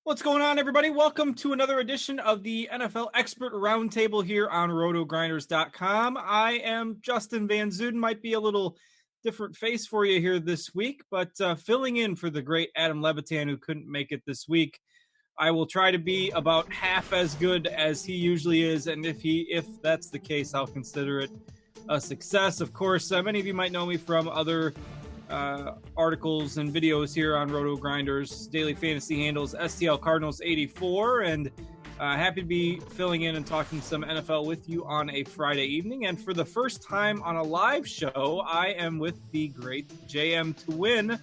What's going on, everybody? Welcome to another edition of the NFL Expert Roundtable here on RotoGrinders.com. I am Justin Van Zuden. Might be a little different face for you here this week, but filling in for the great Adam Levitan, who couldn't make it this week. I will try to be about half as good as he usually is, and if that's the case, I'll consider it a success. Of course, many of you might know me from other articles and videos here on RotoGrinders, daily fantasy handles STLCardinals84, and happy to be filling in and talking some NFL with you on a Friday evening. And for the first time on a live show, I am with the great JMToWin.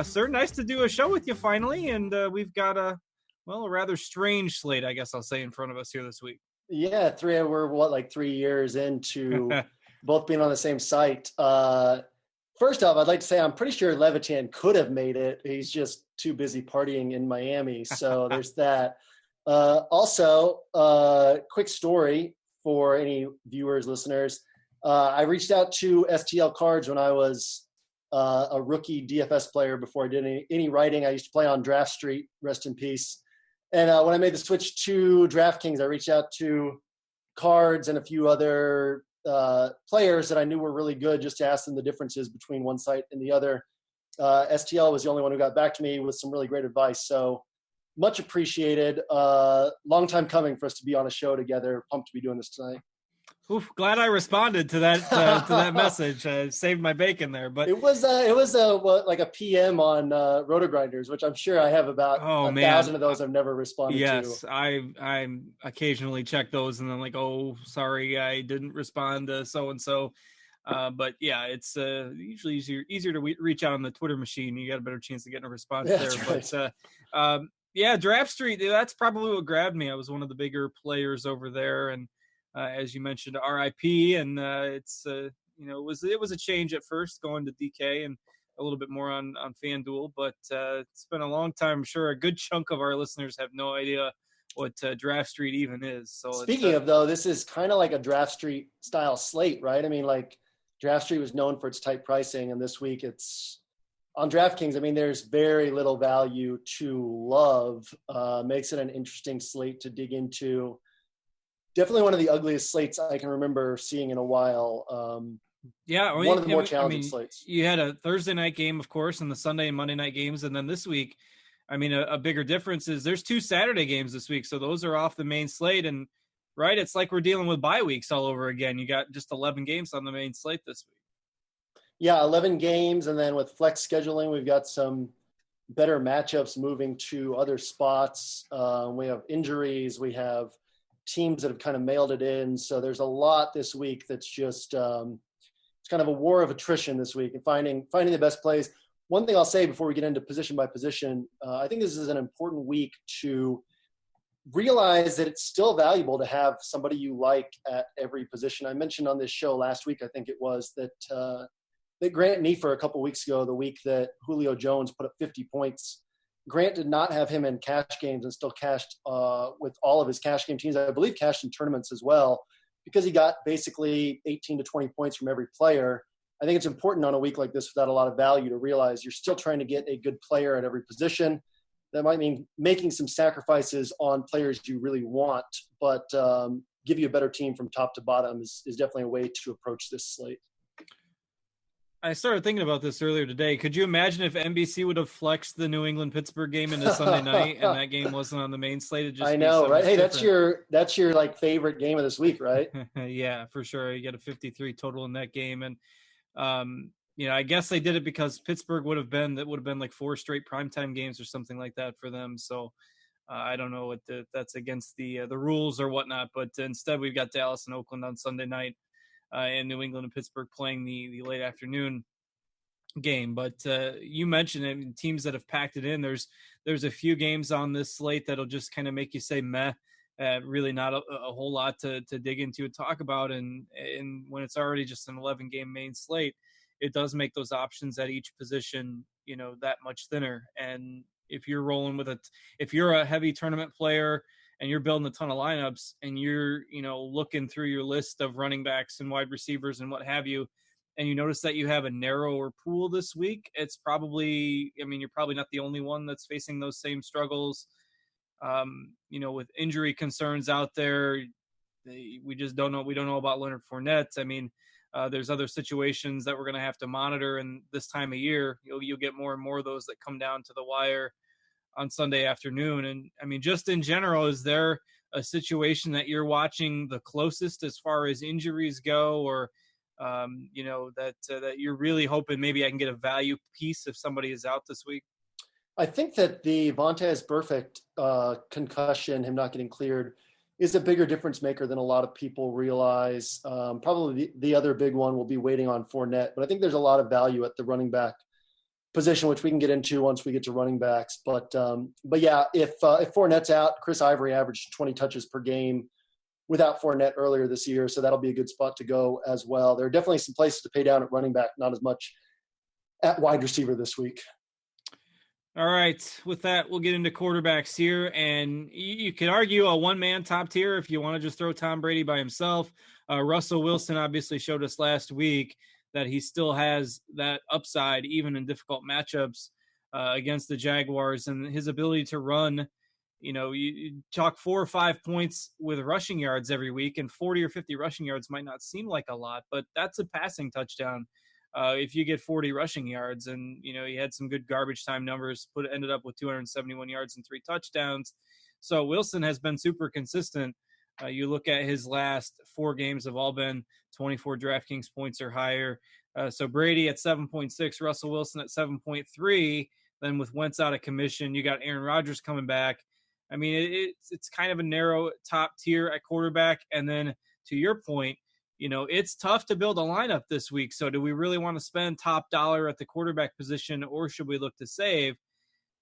Sir, nice to do a show with you finally, and we've got a rather strange slate, I guess I'll say, in front of us here this week. Yeah, we're 3 years into both being on the same site. First off, I'd like to say I'm pretty sure Levitan could have made it. He's just too busy partying in Miami. So there's that. Also, quick story for any viewers, listeners. I reached out to STL Cards when I was a rookie DFS player before I did any writing. I used to play on Draft Street, rest in peace. And when I made the switch to DraftKings, I reached out to Cards and a few other players that I knew were really good, just to ask them the differences between one site and the other. STL was the only one who got back to me with some really great advice. So much appreciated. Long time coming for us to be on a show together. Pumped to be doing this tonight. Oof, glad I responded to that message. I saved my bacon there, but it was a PM on RotoGrinders, which I'm sure I have about 1,000 of those I've never responded to. Yes, I occasionally check those, and then oh, sorry, I didn't respond to so and so. But yeah, it's usually easier to reach out on the Twitter machine. You got a better chance of getting a response there. Right. But yeah, Draft Street, that's probably what grabbed me. I was one of the bigger players over there, and as you mentioned, RIP, and it was a change at first going to DK and a little bit more on FanDuel, but it's been a long time. I'm sure a good chunk of our listeners have no idea what Draft Street even is. So speaking of, though, this is kind of like a Draft Street style slate, right? I mean, Draft Street was known for its tight pricing, and this week it's on DraftKings. I mean, there's very little value to love. Makes it an interesting slate to dig into. Definitely one of the ugliest slates I can remember seeing in a while. One of the more challenging slates. You had a Thursday night game, of course, and the Sunday and Monday night games. And then this week, a bigger difference is there's 2 Saturday games this week. So those are off the main slate. And, right, it's like we're dealing with bye weeks all over again. You got just 11 games on the main slate this week. Yeah, 11 games. And then with flex scheduling, we've got some better matchups moving to other spots. We have injuries. We have teams that have kind of mailed it in. So there's a lot this week that's just it's kind of a war of attrition this week and finding the best plays. One thing I'll say before we get into position by position, I think this is an important week to realize that it's still valuable to have somebody you like at every position. I mentioned on this show last week, I think it was, that Grant Neefer a couple weeks ago, the week that Julio Jones put up 50 points, Grant did not have him in cash games and still cashed with all of his cash game teams. I believe cashed in tournaments as well, because he got basically 18 to 20 points from every player. I think it's important on a week like this without a lot of value to realize you're still trying to get a good player at every position. That might mean making some sacrifices on players you really want, but give you a better team from top to bottom is definitely a way to approach this slate. I started thinking about this earlier today. Could you imagine if NBC would have flexed the New England-Pittsburgh game into Sunday night and that game wasn't on the main slate? I know, right? Hey, that's your favorite game of this week, right? Yeah, for sure. You got a 53 total in that game. And, I guess they did it because Pittsburgh would have been 4 straight primetime games or something like that for them. So I don't know what that's against the rules or whatnot, but instead we've got Dallas and Oakland on Sunday night. And New England and Pittsburgh playing the late afternoon game. But you mentioned it, teams that have packed it in. There's a few games on this slate that'll just kind of make you say meh. Really not a whole lot to dig into and talk about. And when it's already just an 11-game main slate, it does make those options at each position, that much thinner. And if you're rolling with if you're a heavy tournament player and you're building a ton of lineups and you're, looking through your list of running backs and wide receivers and what have you, and you notice that you have a narrower pool this week, it's probably, you're probably not the only one that's facing those same struggles. With injury concerns out there, we just don't know. We don't know about Leonard Fournette. I mean, there's other situations that we're going to have to monitor. And this time of year, you'll get more and more of those that come down to the wire on Sunday afternoon. And I mean, just in general, is there a situation that you're watching the closest as far as injuries go, or that you're really hoping maybe I can get a value piece if somebody is out this week? I think that the Vontaze Burfict concussion, him not getting cleared, is a bigger difference maker than a lot of people realize. Probably the other big one will be waiting on Fournette, but I think there's a lot of value at the running back position, which we can get into once we get to running backs. But yeah, if Fournette's out, Chris Ivory averaged 20 touches per game without Fournette earlier this year, so that'll be a good spot to go as well. There are definitely some places to pay down at running back, not as much at wide receiver this week. All right. With that, we'll get into quarterbacks here. And you could argue a one-man top tier if you want to just throw Tom Brady by himself. Russell Wilson obviously showed us last week that he still has that upside, even in difficult matchups against the Jaguars. And his ability to run, you talk 4 or 5 points with rushing yards every week, and 40 or 50 rushing yards might not seem like a lot, but that's a passing touchdown. If you get 40 rushing yards, and he had some good garbage time numbers, ended up with 271 yards and 3 touchdowns. So Wilson has been super consistent. You look at his last 4 games have all been 24 DraftKings points or higher. So Brady at 7.6, Russell Wilson at 7.3. Then with Wentz out of commission, you got Aaron Rodgers coming back. I mean, it's kind of a narrow top tier at quarterback. And then to your point, it's tough to build a lineup this week. So do we really want to spend top dollar at the quarterback position, or should we look to save?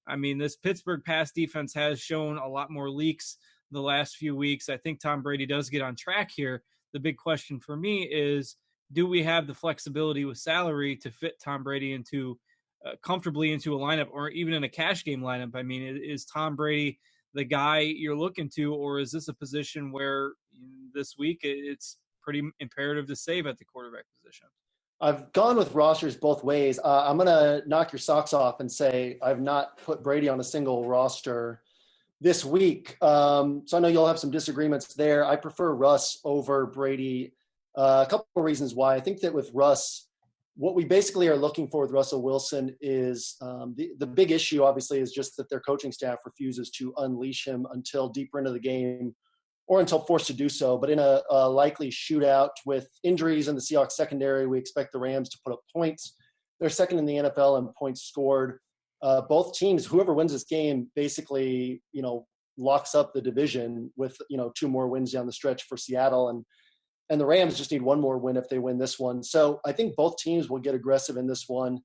I mean, this Pittsburgh pass defense has shown a lot more leaks the last few weeks. I think Tom Brady does get on track here. The big question for me is, do we have the flexibility with salary to fit Tom Brady into comfortably into a lineup, or even in a cash game lineup? I mean, is Tom Brady the guy you're looking to, or is this a position where this week it's pretty imperative to save at the quarterback position? I've gone with rosters both ways. I'm going to knock your socks off and say I've not put Brady on a single roster this week. So I know you'll have some disagreements there. I prefer Russ over Brady. A couple of reasons why. I think that with Russ, what we basically are looking for with Russell Wilson is the big issue, obviously, is just that their coaching staff refuses to unleash him until deeper into the game, or until forced to do so. But in a likely shootout with injuries in the Seahawks secondary, we expect the Rams to put up points. They're second in the NFL in points scored. Both teams, whoever wins this game, basically, locks up the division with, 2 more wins down the stretch for Seattle. And the Rams just need 1 more win if they win this one. So I think both teams will get aggressive in this one.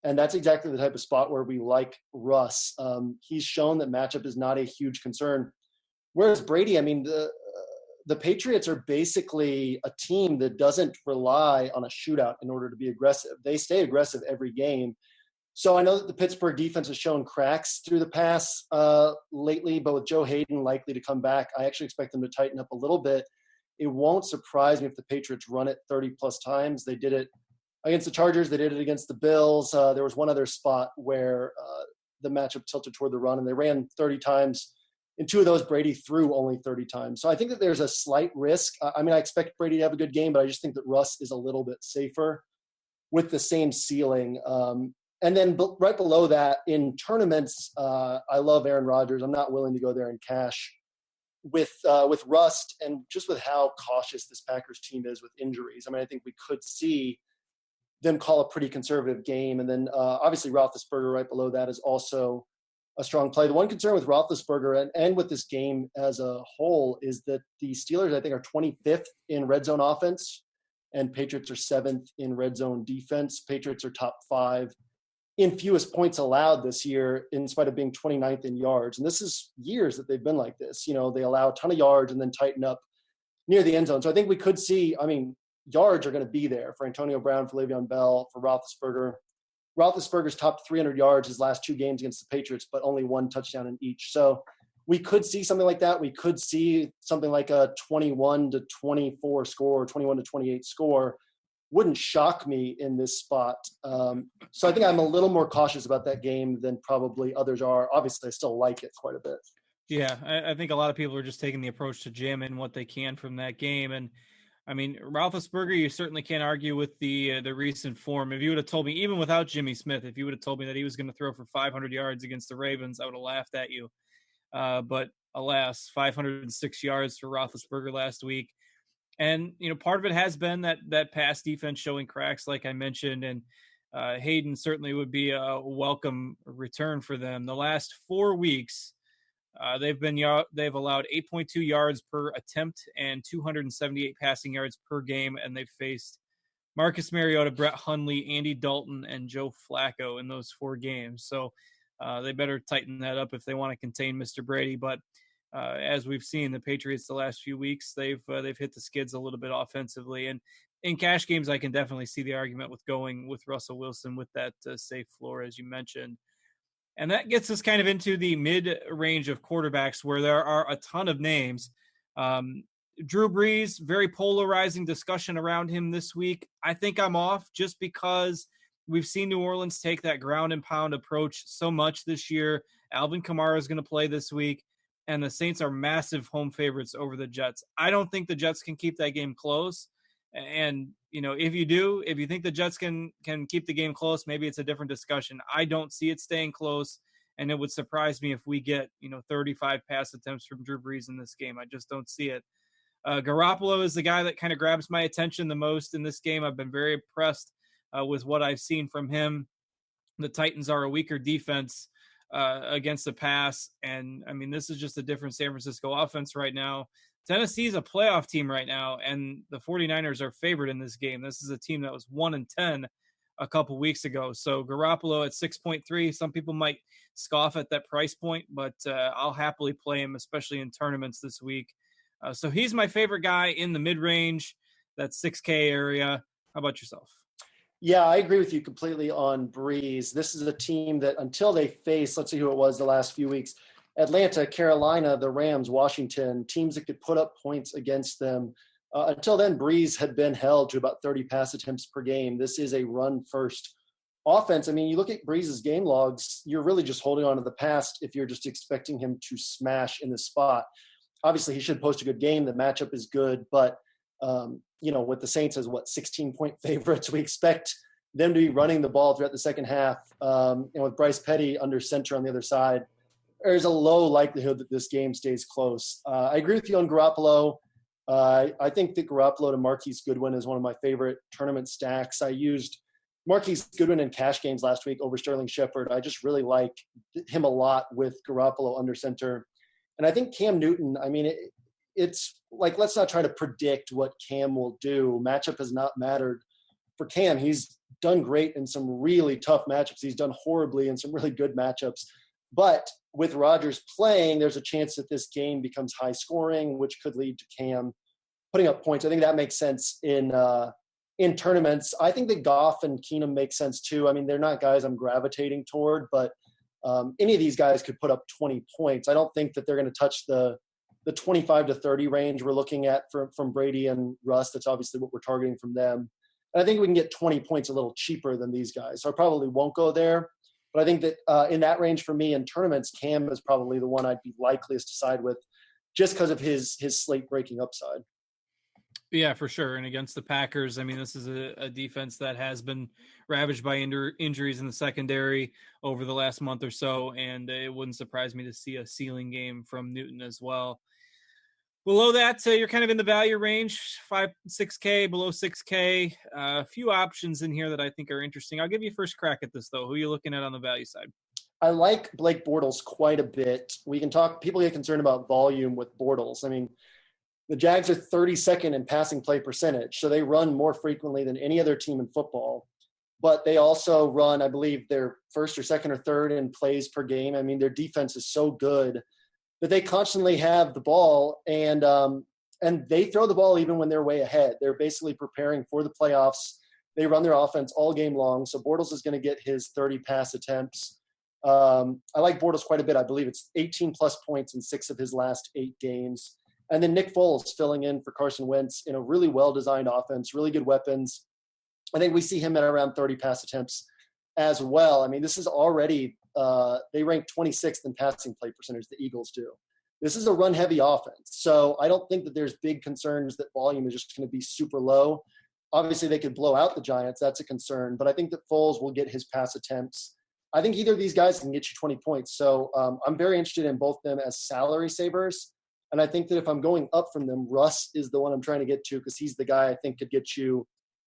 And that's exactly the type of spot where we like Russ. He's shown that matchup is not a huge concern. Whereas Brady, I mean, the Patriots are basically a team that doesn't rely on a shootout in order to be aggressive. They stay aggressive every game. So I know that the Pittsburgh defense has shown cracks through the pass lately, but with Joe Hayden likely to come back, I actually expect them to tighten up a little bit. It won't surprise me if the Patriots run it 30-plus times. They did it against the Chargers. They did it against the Bills. There was one other spot where the matchup tilted toward the run, and they ran 30 times. In 2 of those, Brady threw only 30 times. So I think that there's a slight risk. I mean, I expect Brady to have a good game, but I just think that Russ is a little bit safer with the same ceiling. And then right below that, in tournaments, I love Aaron Rodgers. I'm not willing to go there in cash with Rust, and just with how cautious this Packers team is with injuries. I mean, I think we could see them call a pretty conservative game. And then obviously Roethlisberger right below that is also a strong play. The one concern with Roethlisberger and with this game as a whole is that the Steelers, I think, are 25th in red zone offense, and Patriots are 7th in red zone defense. Patriots are top 5 in fewest points allowed this year, in spite of being 29th in yards. And this is years that they've been like this. They allow a ton of yards and then tighten up near the end zone. So I think we could see, yards are going to be there for Antonio Brown, for Le'Veon Bell, for Roethlisberger. Roethlisberger's topped 300 yards his last 2 games against the Patriots, but only 1 touchdown in each. So we could see something like that. We could see something like a 21-24 score, 21-28 score. Wouldn't shock me in this spot. So I think I'm a little more cautious about that game than probably others are. Obviously, I still like it quite a bit. Yeah, I think a lot of people are just taking the approach to jam in what they can from that game. And I mean, Roethlisberger, you certainly can't argue with the recent form. If you would have told me, even without Jimmy Smith, if you would have told me that he was going to throw for 500 yards against the Ravens, I would have laughed at you. But alas, 506 yards for Roethlisberger last week. And, part of it has been that pass defense showing cracks, like I mentioned, and Hayden certainly would be a welcome return for them. The last 4 weeks, they've allowed 8.2 yards per attempt and 278 passing yards per game, and they've faced Marcus Mariota, Brett Hundley, Andy Dalton, and Joe Flacco in those 4 games. So they better tighten that up if they want to contain Mr. Brady. But as we've seen, the Patriots the last few weeks, they've hit the skids a little bit offensively. And in cash games, I can definitely see the argument with going with Russell Wilson with that safe floor, as you mentioned. And that gets us kind of into the mid-range of quarterbacks where there are a ton of names. Drew Brees, very polarizing discussion around him this week. I think I'm off just because we've seen New Orleans take that ground and pound approach so much this year. Alvin Kamara is going to play this week, and the Saints are massive home favorites over the Jets. I don't think the Jets can keep that game close. And, if you think the Jets can keep the game close, maybe it's a different discussion. I don't see it staying close, and it would surprise me if we get, 35 pass attempts from Drew Brees in this game. I just don't see it. Garoppolo is the guy that kind of grabs my attention the most in this game. I've been very impressed with what I've seen from him. The Titans are a weaker defense against the pass, and, I mean, this is just a different San Francisco offense right now. Tennessee's a playoff team right now, and the 49ers are favored in this game. This is a team that was 1-10 a couple weeks ago. So Garoppolo at 6.3, some people might scoff at that price point, but I'll happily play him, especially in tournaments this week. So he's my favorite guy in the mid-range, that 6K area. How about yourself? Yeah, I agree with you completely on Breeze. This is a team that until they face, let's see who it was the last few weeks, Atlanta, Carolina, the Rams, Washington, teams that could put up points against them. Until then, Breeze had been held to about 30 pass attempts per game. This is a run-first offense. I mean, you look at Breeze's game logs, you're really just holding on to the past if you're just expecting him to smash in the spot. Obviously, he should post a good game. The matchup is good. But, with the Saints as 16-point favorites, we expect them to be running the ball throughout the second half. And with Bryce Petty under center on the other side, there's a low likelihood that this game stays close. I agree with you on Garoppolo. I think that Garoppolo to Marquise Goodwin is one of my favorite tournament stacks. I used Marquise Goodwin in cash games last week over Sterling Shepard. I just really like him a lot with Garoppolo under center. And I think Cam Newton, I mean, it's like, let's not try to predict what Cam will do. Matchup has not mattered for Cam. He's done great in some really tough matchups. He's done horribly in some really good matchups. But with Rodgers playing, there's a chance that this game becomes high scoring, which could lead to Cam putting up points. I think that makes sense in tournaments. I think that Goff and Keenum make sense too. I mean, they're not guys I'm gravitating toward, but any of these guys could put up 20 points. I don't think that they're going to touch the 25 to 30 range we're looking at from Brady and Russ. That's obviously what we're targeting from them. And I think we can get 20 points a little cheaper than these guys. So I probably won't go there. But I think that in that range for me in tournaments, Cam is probably the one I'd be likeliest to side with just because of his slate-breaking upside. Yeah, for sure. And against the Packers, I mean, this is a defense that has been ravaged by injuries in the secondary over the last month or so, and it wouldn't surprise me to see a ceiling game from Newton as well. Below that, you're kind of in the value range, 6K, below 6K. A few options in here that I think are interesting. I'll give you first crack at this, though. Who are you looking at on the value side? I like Blake Bortles quite a bit. People get concerned about volume with Bortles. I mean, the Jags are 32nd in passing play percentage, so they run more frequently than any other team in football. But they also run, I believe, they're first or second or third in plays per game. I mean, their defense is so good that they constantly have the ball, and they throw the ball even when they're way ahead. They're basically preparing for the playoffs. They run their offense all game long, so Bortles is going to get his 30 pass attempts. I like Bortles quite a bit. I believe it's 18-plus points in 6 of his last 8 games. And then Nick Foles filling in for Carson Wentz in a really well-designed offense, really good weapons. I think we see him at around 30 pass attempts as well. I mean, this is already they rank 26th in passing play percentage, the Eagles do. this is a run-heavy offense. So I don't think that there's big concerns that volume is just going to be super low. Obviously, they could blow out the Giants. That's a concern. But I think that Foles will get his pass attempts. I think either of these guys can get you 20 points. So I'm very interested in both of them as salary savers. And I think that if I'm going up from them, Russ is the one I'm trying to get to because he's the guy I think could get you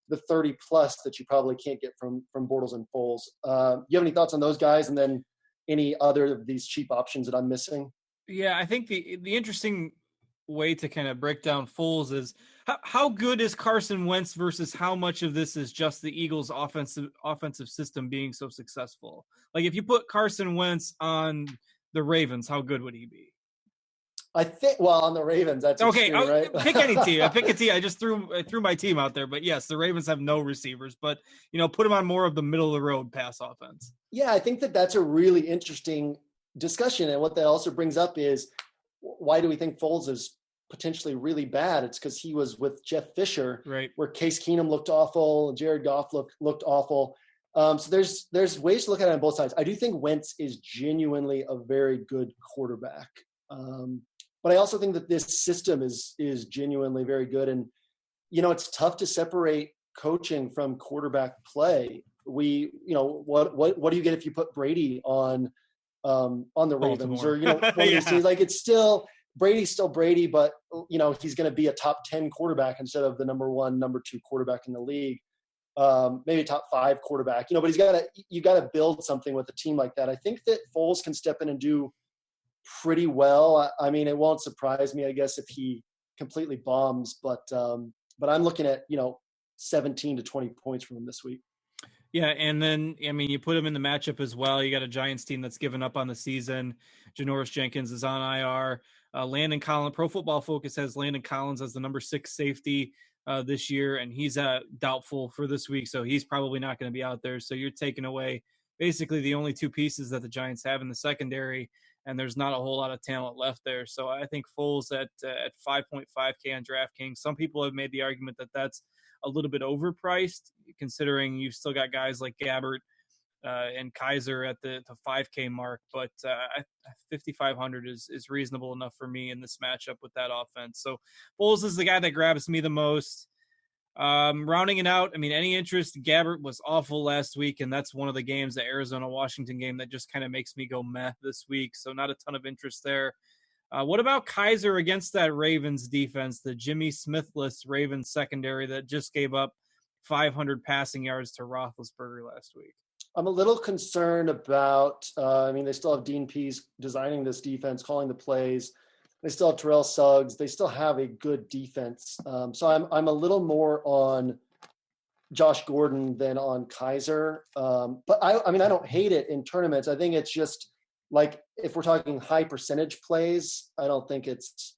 the 30-plus that you probably can't get from Bortles and Foles. You have any thoughts on those guys and then any other of these cheap options that I'm missing? Yeah, I think the interesting way to kind of break down Foles is how good is Carson Wentz versus how much of this is just the Eagles' offensive system being so successful. Like if you put Carson Wentz on the Ravens, how good would he be? I think, well, on the Ravens, that's okay. Extreme, right? Pick any team. I pick a team. I just threw my team out there, but yes, the Ravens have no receivers. But put them on more of the middle of the road pass offense. Yeah, I think that that's a really interesting discussion, and what that also brings up is why do we think Foles is potentially really bad? It's because he was with Jeff Fisher, right? Where Case Keenum looked awful, Jared Goff looked awful. So there's ways to look at it on both sides. I do think Wentz is genuinely a very good quarterback. But I also think that this system is genuinely very good. And, it's tough to separate coaching from quarterback play. What do you get if you put Brady on the Ravens Baltimore. or, one of these teams? Like Brady's still Brady, but, he's going to be a top 10 quarterback instead of the number 1, number 2 quarterback in the league. Maybe a top 5 quarterback, but you got to build something with a team like that. I think that Foles can step in and do pretty well. I mean, it won't surprise me, I guess, if he completely bombs, but I'm looking at, 17 to 20 points from him this week. Yeah, and then, you put him in the matchup as well. You got a Giants team that's given up on the season. Janoris Jenkins is on IR. Landon Collins, Pro Football Focus has Landon Collins as the number 6 safety this year, and he's doubtful for this week, so he's probably not going to be out there. So you're taking away basically the only 2 pieces that the Giants have in the secondary, and there's not a whole lot of talent left there. So I think Foles at 5.5K on DraftKings. Some people have made the argument that that's a little bit overpriced, considering you've still got guys like Gabbert and Kaiser at the 5K mark. But 5,500 is reasonable enough for me in this matchup with that offense. So Foles is the guy that grabs me the most. Rounding it out, any interest? Gabbert was awful last week, and that's one of the games, the Arizona-Washington game, that just kind of makes me go meh this week, so not a ton of interest there. What about Kaiser against that Ravens defense, the Jimmy Smithless Ravens secondary that just gave up 500 passing yards to Roethlisberger last week? I'm a little concerned about, they still have Dean Pease designing this defense, calling the plays. They still have Terrell Suggs. They still have a good defense. So I'm a little more on Josh Gordon than on Kaiser. But I don't hate it in tournaments. I think it's just like if we're talking high percentage plays, I don't think it's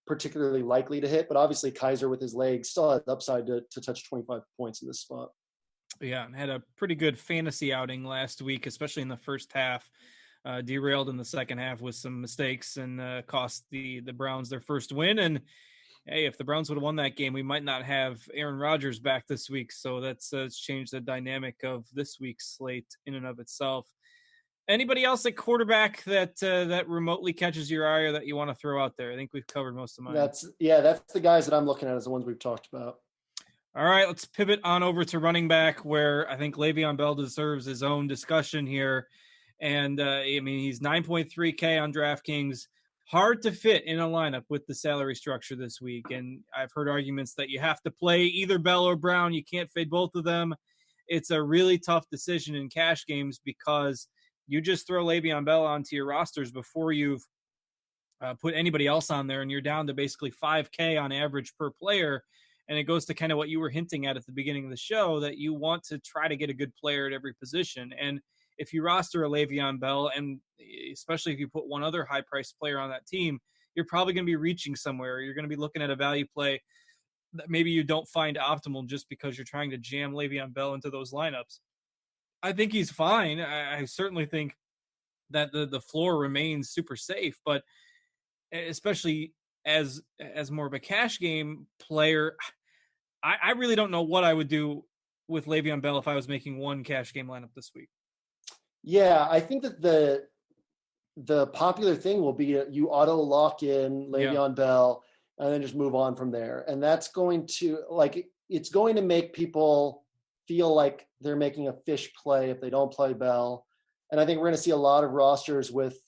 particularly likely to hit. But obviously Kaiser with his legs still has upside to touch 25 points in this spot. Yeah, had a pretty good fantasy outing last week, especially in the first half. Derailed in the second half with some mistakes and cost the Browns their first win. And hey, if the Browns would have won that game, we might not have Aaron Rodgers back this week. So that's changed the dynamic of this week's slate in and of itself. Anybody else at quarterback that remotely catches your eye or that you want to throw out there? I think we've covered most of mine. That's the guys that I'm looking at as the ones we've talked about. All right, let's pivot on over to running back, where I think Le'Veon Bell deserves his own discussion here. And, he's 9.3K on DraftKings. Hard to fit in a lineup with the salary structure this week. And I've heard arguments that you have to play either Bell or Brown. You can't fade both of them. It's a really tough decision in cash games because you just throw Le'Veon Bell onto your rosters before you've put anybody else on there, and you're down to basically 5K on average per player. And it goes to kind of what you were hinting at the beginning of the show, that you want to try to get a good player at every position. And if you roster a Le'Veon Bell, and especially if you put one other high-priced player on that team, you're probably going to be reaching somewhere. You're going to be looking at a value play that maybe you don't find optimal just because you're trying to jam Le'Veon Bell into those lineups. I think he's fine. I certainly think that the floor remains super safe, but especially as more of a cash game player, I really don't know what I would do with Le'Veon Bell if I was making one cash game lineup this week. Yeah, I think that the popular thing will be you auto lock in Le'Veon Bell and then just move on from there. And that's going to it's going to make people feel like they're making a fish play if they don't play Bell. And I think we're going to see a lot of rosters with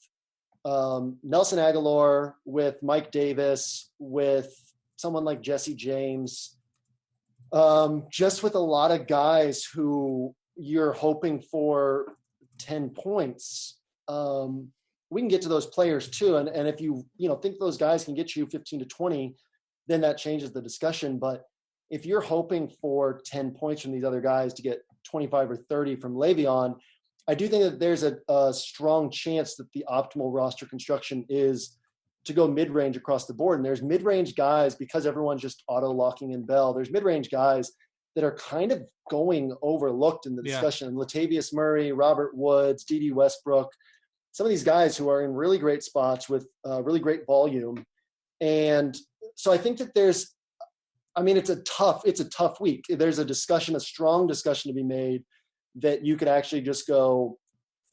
Nelson Aguilar, with Mike Davis, with someone like Jesse James, just with a lot of guys who you're hoping for 10 points. We can get to those players too. And if you think those guys can get you 15 to 20, then that changes the discussion. But if you're hoping for 10 points from these other guys to get 25 or 30 from Le'Veon, I do think that there's a strong chance that the optimal roster construction is to go mid-range across the board. And there's mid-range guys, because everyone's just auto-locking in Bell, there's mid-range guys that are kind of going overlooked in the discussion. Latavius Murray, Robert Woods, D.D. Westbrook, some of these guys who are in really great spots with really great volume. And so I think that it's a tough week. There's a strong discussion to be made that you could actually just go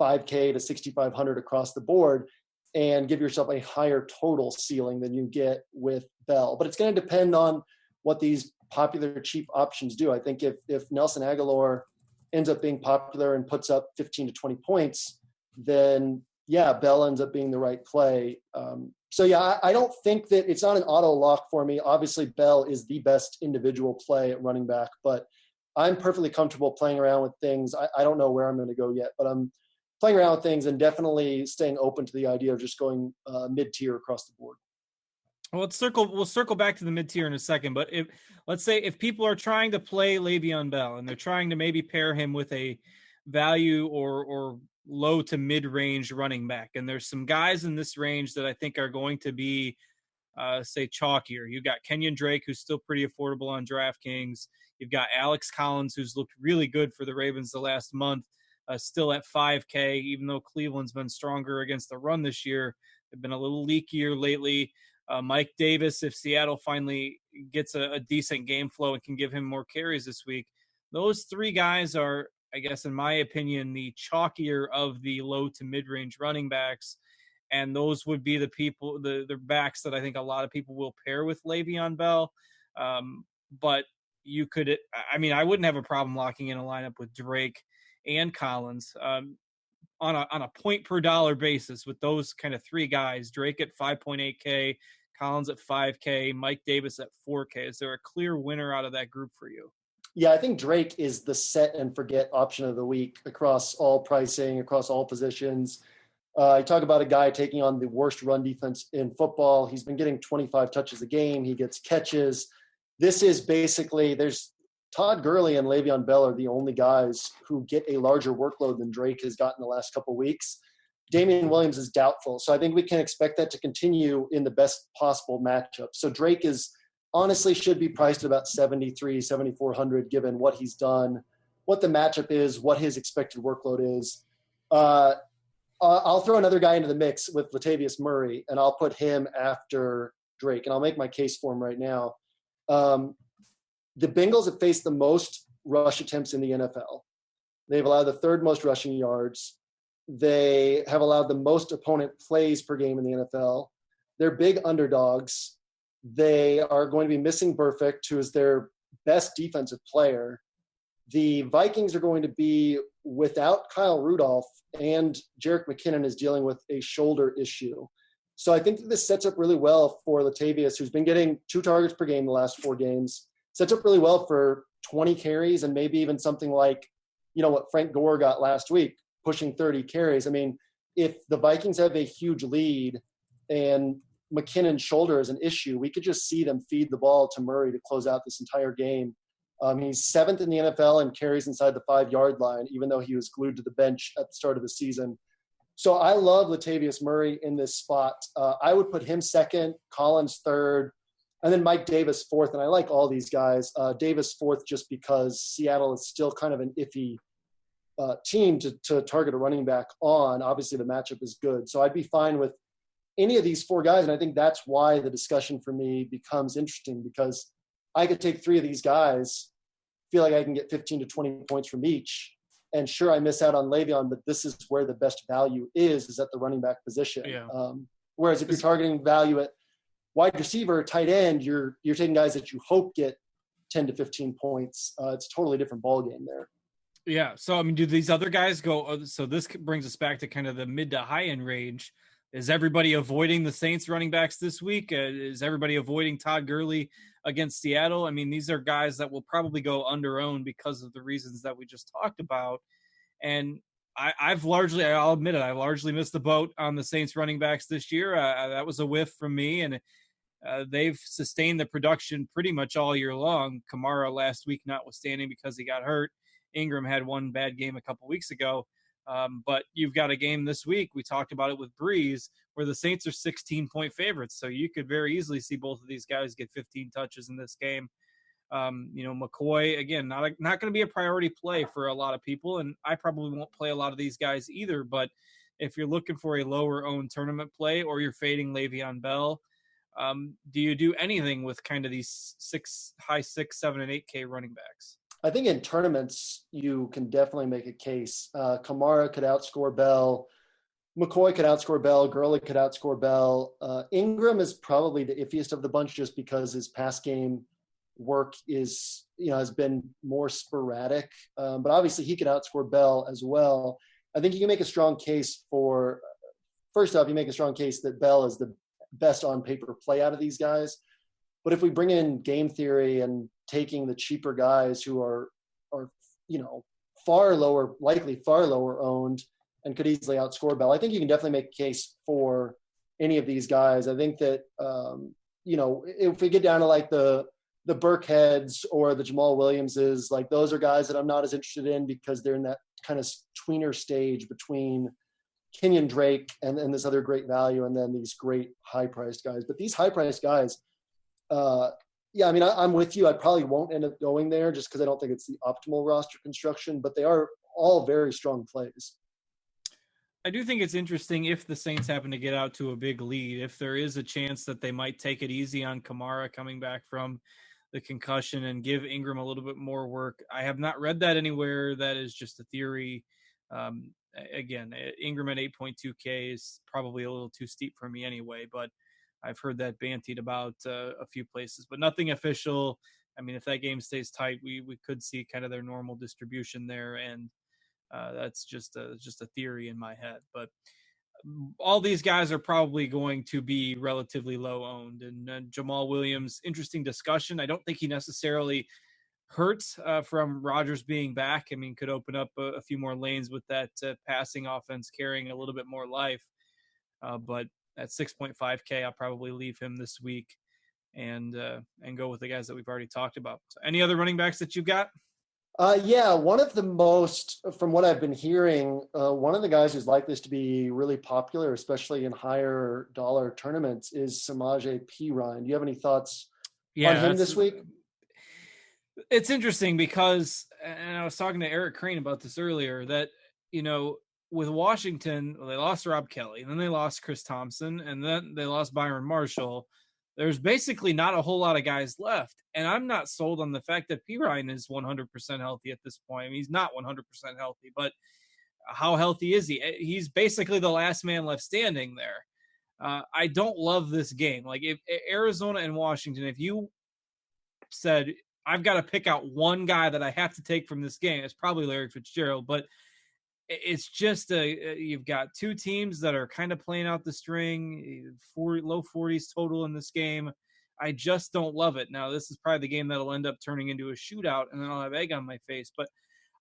5K to 6,500 across the board and give yourself a higher total ceiling than you get with Bell. But it's going to depend on what these popular cheap options do. I think if Nelson Aguilar ends up being popular and puts up 15 to 20 points, then Bell ends up being the right play. I don't think that it's not an auto lock for me. Obviously, Bell is the best individual play at running back, but I'm perfectly comfortable playing around with things. I don't know where I'm going to go yet, but I'm playing around with things and definitely staying open to the idea of just going mid-tier across the board. Well, we'll circle back to the mid-tier in a second, but let's say if people are trying to play Le'Veon Bell and they're trying to maybe pair him with a value or low to mid-range running back, and there's some guys in this range that I think are going to be, say, chalkier. You've got Kenyon Drake, who's still pretty affordable on DraftKings. You've got Alex Collins, who's looked really good for the Ravens the last month, still at 5K, even though Cleveland's been stronger against the run this year. They've been a little leakier lately. Mike Davis, if Seattle finally gets a decent game flow and can give him more carries this week, those three guys are, I guess, in my opinion, the chalkier of the low to mid-range running backs. And those would be the backs that I think a lot of people will pair with Le'Veon Bell. But you could, I wouldn't have a problem locking in a lineup with Drake and Collins on a point per dollar basis with those kind of three guys. Drake at 5.8K, Collins at 5K, Mike Davis at 4K. Is there a clear winner out of that group for you? Yeah, I think Drake is the set and forget option of the week across all pricing, across all positions. You talk about a guy taking on the worst run defense in football. He's been getting 25 touches a game. He gets catches. This is basically, there's Todd Gurley and Le'Veon Bell are the only guys who get a larger workload than Drake has gotten the last couple of weeks. Damian Williams is doubtful. So I think we can expect that to continue in the best possible matchup. So Drake honestly should be priced at about 7,400 given what he's done, what the matchup is, what his expected workload is. I'll throw another guy into the mix with Latavius Murray, and I'll put him after Drake, and I'll make my case for him right now. The Bengals have faced the most rush attempts in the NFL. They've allowed the third most rushing yards. They have allowed the most opponent plays per game in the NFL. They're big underdogs. They are going to be missing Burfict, who is their best defensive player. The Vikings are going to be without Kyle Rudolph, and Jerick McKinnon is dealing with a shoulder issue. So I think that this sets up really well for Latavius, who's been getting 2 targets per game the last 4 games. Sets up really well for 20 carries and maybe even something like, what Frank Gore got last week, pushing 30 carries. I mean, if the Vikings have a huge lead and McKinnon's shoulder is an issue, we could just see them feed the ball to Murray to close out this entire game. He's 7th in the NFL in carries inside the 5-yard line, even though he was glued to the bench at the start of the season. So I love Latavius Murray in this spot. I would put him 2nd, Collins 3rd, and then Mike Davis 4th. And I like all these guys. Davis 4th just because Seattle is still kind of an iffy team to target a running back on. Obviously, the matchup is good. So I'd be fine with any of these 4 guys, and I think that's why the discussion for me becomes interesting, because I could take 3 of these guys, feel like I can get 15 to 20 points from each, And sure, I miss out on Le'Veon, but this is where the best value is at the running back position. Yeah. Whereas if you're targeting value at wide receiver, tight end, you're taking guys that you hope get 10 to 15 points. It's a totally different ballgame there. Yeah. So, I mean, do these other guys go? So this brings us back to kind of the mid to high end range. Is everybody avoiding the Saints running backs this week? Is everybody avoiding Todd Gurley against Seattle? I mean, these are guys that will probably go under-owned because of the reasons that we just talked about. And I'll admit it, I largely missed the boat on the Saints running backs this year. That was a whiff from me, and they've sustained the production pretty much all year long. Kamara last week notwithstanding because he got hurt. Ingram had one bad game a couple weeks ago. But you've got a game this week. We talked about it with Breeze, where the Saints are 16-point favorites. So you could very easily see both of these guys get 15 touches in this game. McCoy, again, not going to be a priority play for a lot of people, and I probably won't play a lot of these guys either. But if you're looking for a lower-owned tournament play or you're fading Le'Veon Bell, do you do anything with kind of these high 6, 7, and 8K running backs? I think in tournaments, you can definitely make a case. Kamara could outscore Bell. McCoy could outscore Bell. Gurley could outscore Bell. Ingram is probably the iffiest of the bunch just because his pass game work has been more sporadic. But obviously he could outscore Bell as well. I think you can make a strong case first off, you make a strong case that Bell is the best on paper play out of these guys. But if we bring in game theory and taking the cheaper guys who are far lower owned and could easily outscore Bell, I think you can definitely make a case for any of these guys. I think that if we get down to like the Burkheads or the Jamal Williamses, like those are guys that I'm not as interested in because they're in that kind of tweener stage between Kenyon Drake and this other great value and then these great high-priced guys. But these high-priced guys, I'm with you. I probably won't end up going there just because I don't think it's the optimal roster construction, but they are all very strong plays. I do think it's interesting if the Saints happen to get out to a big lead, if there is a chance that they might take it easy on Kamara coming back from the concussion and give Ingram a little bit more work. I have not read that anywhere. That is just a theory. Again, Ingram at 8.2K is probably a little too steep for me anyway, but I've heard that bantied about a few places, but nothing official. I mean, if that game stays tight, we could see kind of their normal distribution there, and that's just a theory in my head. But all these guys are probably going to be relatively low owned. And Jamal Williams, interesting discussion. I don't think he necessarily hurts from Rodgers being back. I mean, could open up a few more lanes with that passing offense carrying a little bit more life. But at 6.5K, I'll probably leave him this week and go with the guys that we've already talked about. So any other running backs that you've got? One of the most, from what I've been hearing, one of the guys who's likely to be really popular, especially in higher dollar tournaments, is Samaje Perine. Do you have any thoughts on him this week? It's interesting because, and I was talking to Eric Crane about this earlier, that, with Washington, they lost Rob Kelly, and then they lost Chris Thompson, and then they lost Byron Marshall. There's basically not a whole lot of guys left. And I'm not sold on the fact that Perine is 100% healthy at this point. I mean, he's not 100% healthy, but how healthy is he? He's basically the last man left standing there. I don't love this game. Like, if Arizona and Washington, if you said, I've got to pick out one guy that I have to take from this game, it's probably Larry Fitzgerald, but it's just you've got two teams that are kind of playing out the string, low 40s total in this game. I just don't love it. Now, this is probably the game that'll end up turning into a shootout, and then I'll have egg on my face. But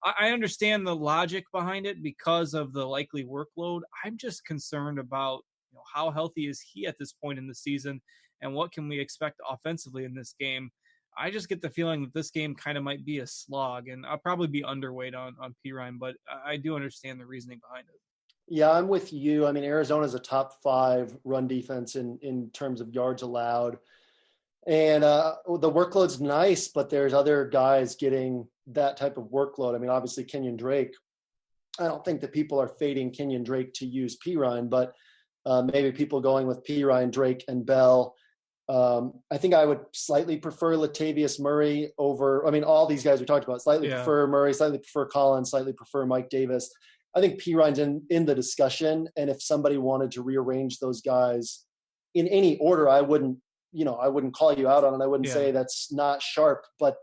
I understand the logic behind it because of the likely workload. I'm just concerned about how healthy is he at this point in the season, and what can we expect offensively in this game. I just get the feeling that this game kind of might be a slog, and I'll probably be underweight on Perine, but I do understand the reasoning behind it. Yeah, I'm with you. I mean, Arizona's a top 5 run defense in terms of yards allowed. And the workload's nice, but there's other guys getting that type of workload. I mean, obviously Kenyon Drake. I don't think that people are fading Kenyon Drake to use Perine, but maybe people going with Perine, Drake, and Bell. I think I would slightly prefer Latavius Murray over, all these guys we talked about, slightly prefer Murray, slightly prefer Collins, slightly prefer Mike Davis. I think Perine's in the discussion. And if somebody wanted to rearrange those guys in any order, I wouldn't call you out on it. I wouldn't say that's not sharp, but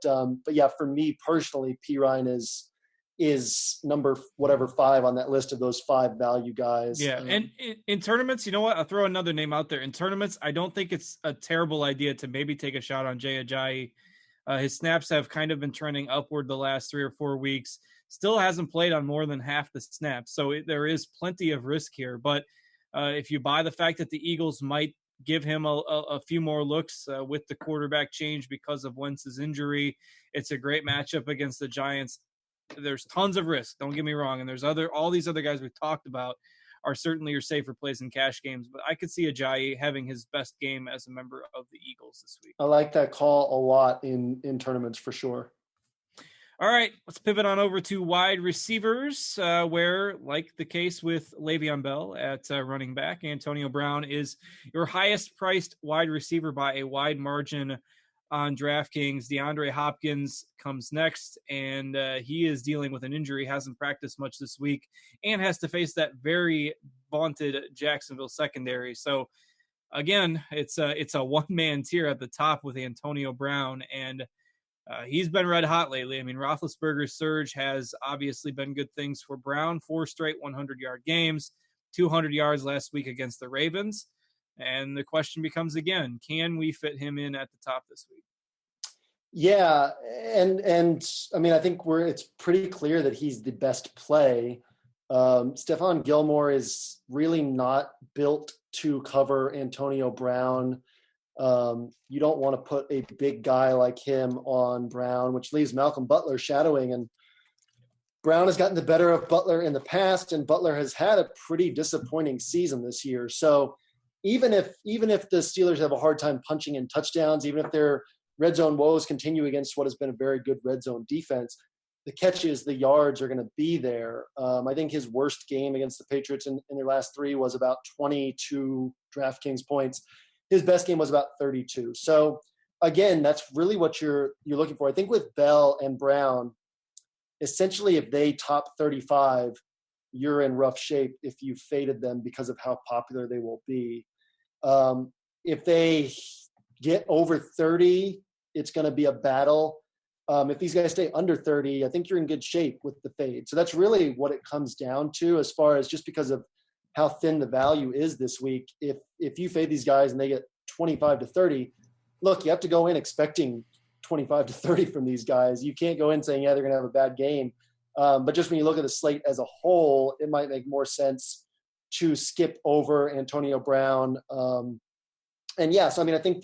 yeah, for me personally, Perine is number 5 on that list of those 5 value guys. Yeah. And in tournaments, you know what? I'll throw another name out there. In tournaments, I don't think it's a terrible idea to maybe take a shot on Jay Ajayi. His snaps have kind of been trending upward the last 3 or 4 weeks. Still hasn't played on more than half the snaps. So there is plenty of risk here. But if you buy the fact that the Eagles might give him a few more looks with the quarterback change because of Wentz's injury, it's a great matchup against the Giants. There's tons of risk. Don't get me wrong. And there's all these other guys we've talked about are certainly your safer plays in cash games. But I could see Ajayi having his best game as a member of the Eagles this week. I like that call a lot in tournaments for sure. All right, let's pivot on over to wide receivers, where, like the case with Le'Veon Bell at running back, Antonio Brown is your highest-priced wide receiver by a wide margin on DraftKings. DeAndre Hopkins comes next, and he is dealing with an injury, hasn't practiced much this week, and has to face that very vaunted Jacksonville secondary. So, again, it's a one-man tier at the top with Antonio Brown, and he's been red hot lately. I mean, Roethlisberger's surge has obviously been good things for Brown. 4 straight 100-yard games, 200 yards last week against the Ravens. And the question becomes again, can we fit him in at the top this week? Yeah, and I think it's pretty clear that he's the best play. Stephon Gilmore is really not built to cover Antonio Brown. You don't want to put a big guy like him on Brown, which leaves Malcolm Butler shadowing. And Brown has gotten the better of Butler in the past, and Butler has had a pretty disappointing season this year. So even if the Steelers have a hard time punching in touchdowns, even if their red zone woes continue against what has been a very good red zone defense, the catches, the yards are going to be there. I think his worst game against the Patriots in their last 3 was about 22 DraftKings points. His best game was about 32. So again, that's really what you're looking for. I think with Bell and Brown, essentially if they top 35, you're in rough shape if you faded them because of how popular they will be. If they get over 30, it's going to be a battle. If these guys stay under 30, I think you're in good shape with the fade. So that's really what it comes down to, as far as just because of how thin the value is this week. If you fade these guys and they get 25 to 30, look, you have to go in expecting 25 to 30 from these guys. You can't go in saying, yeah, they're going to have a bad game. But just when you look at the slate as a whole, it might make more sense to skip over Antonio Brown. And yeah, so I think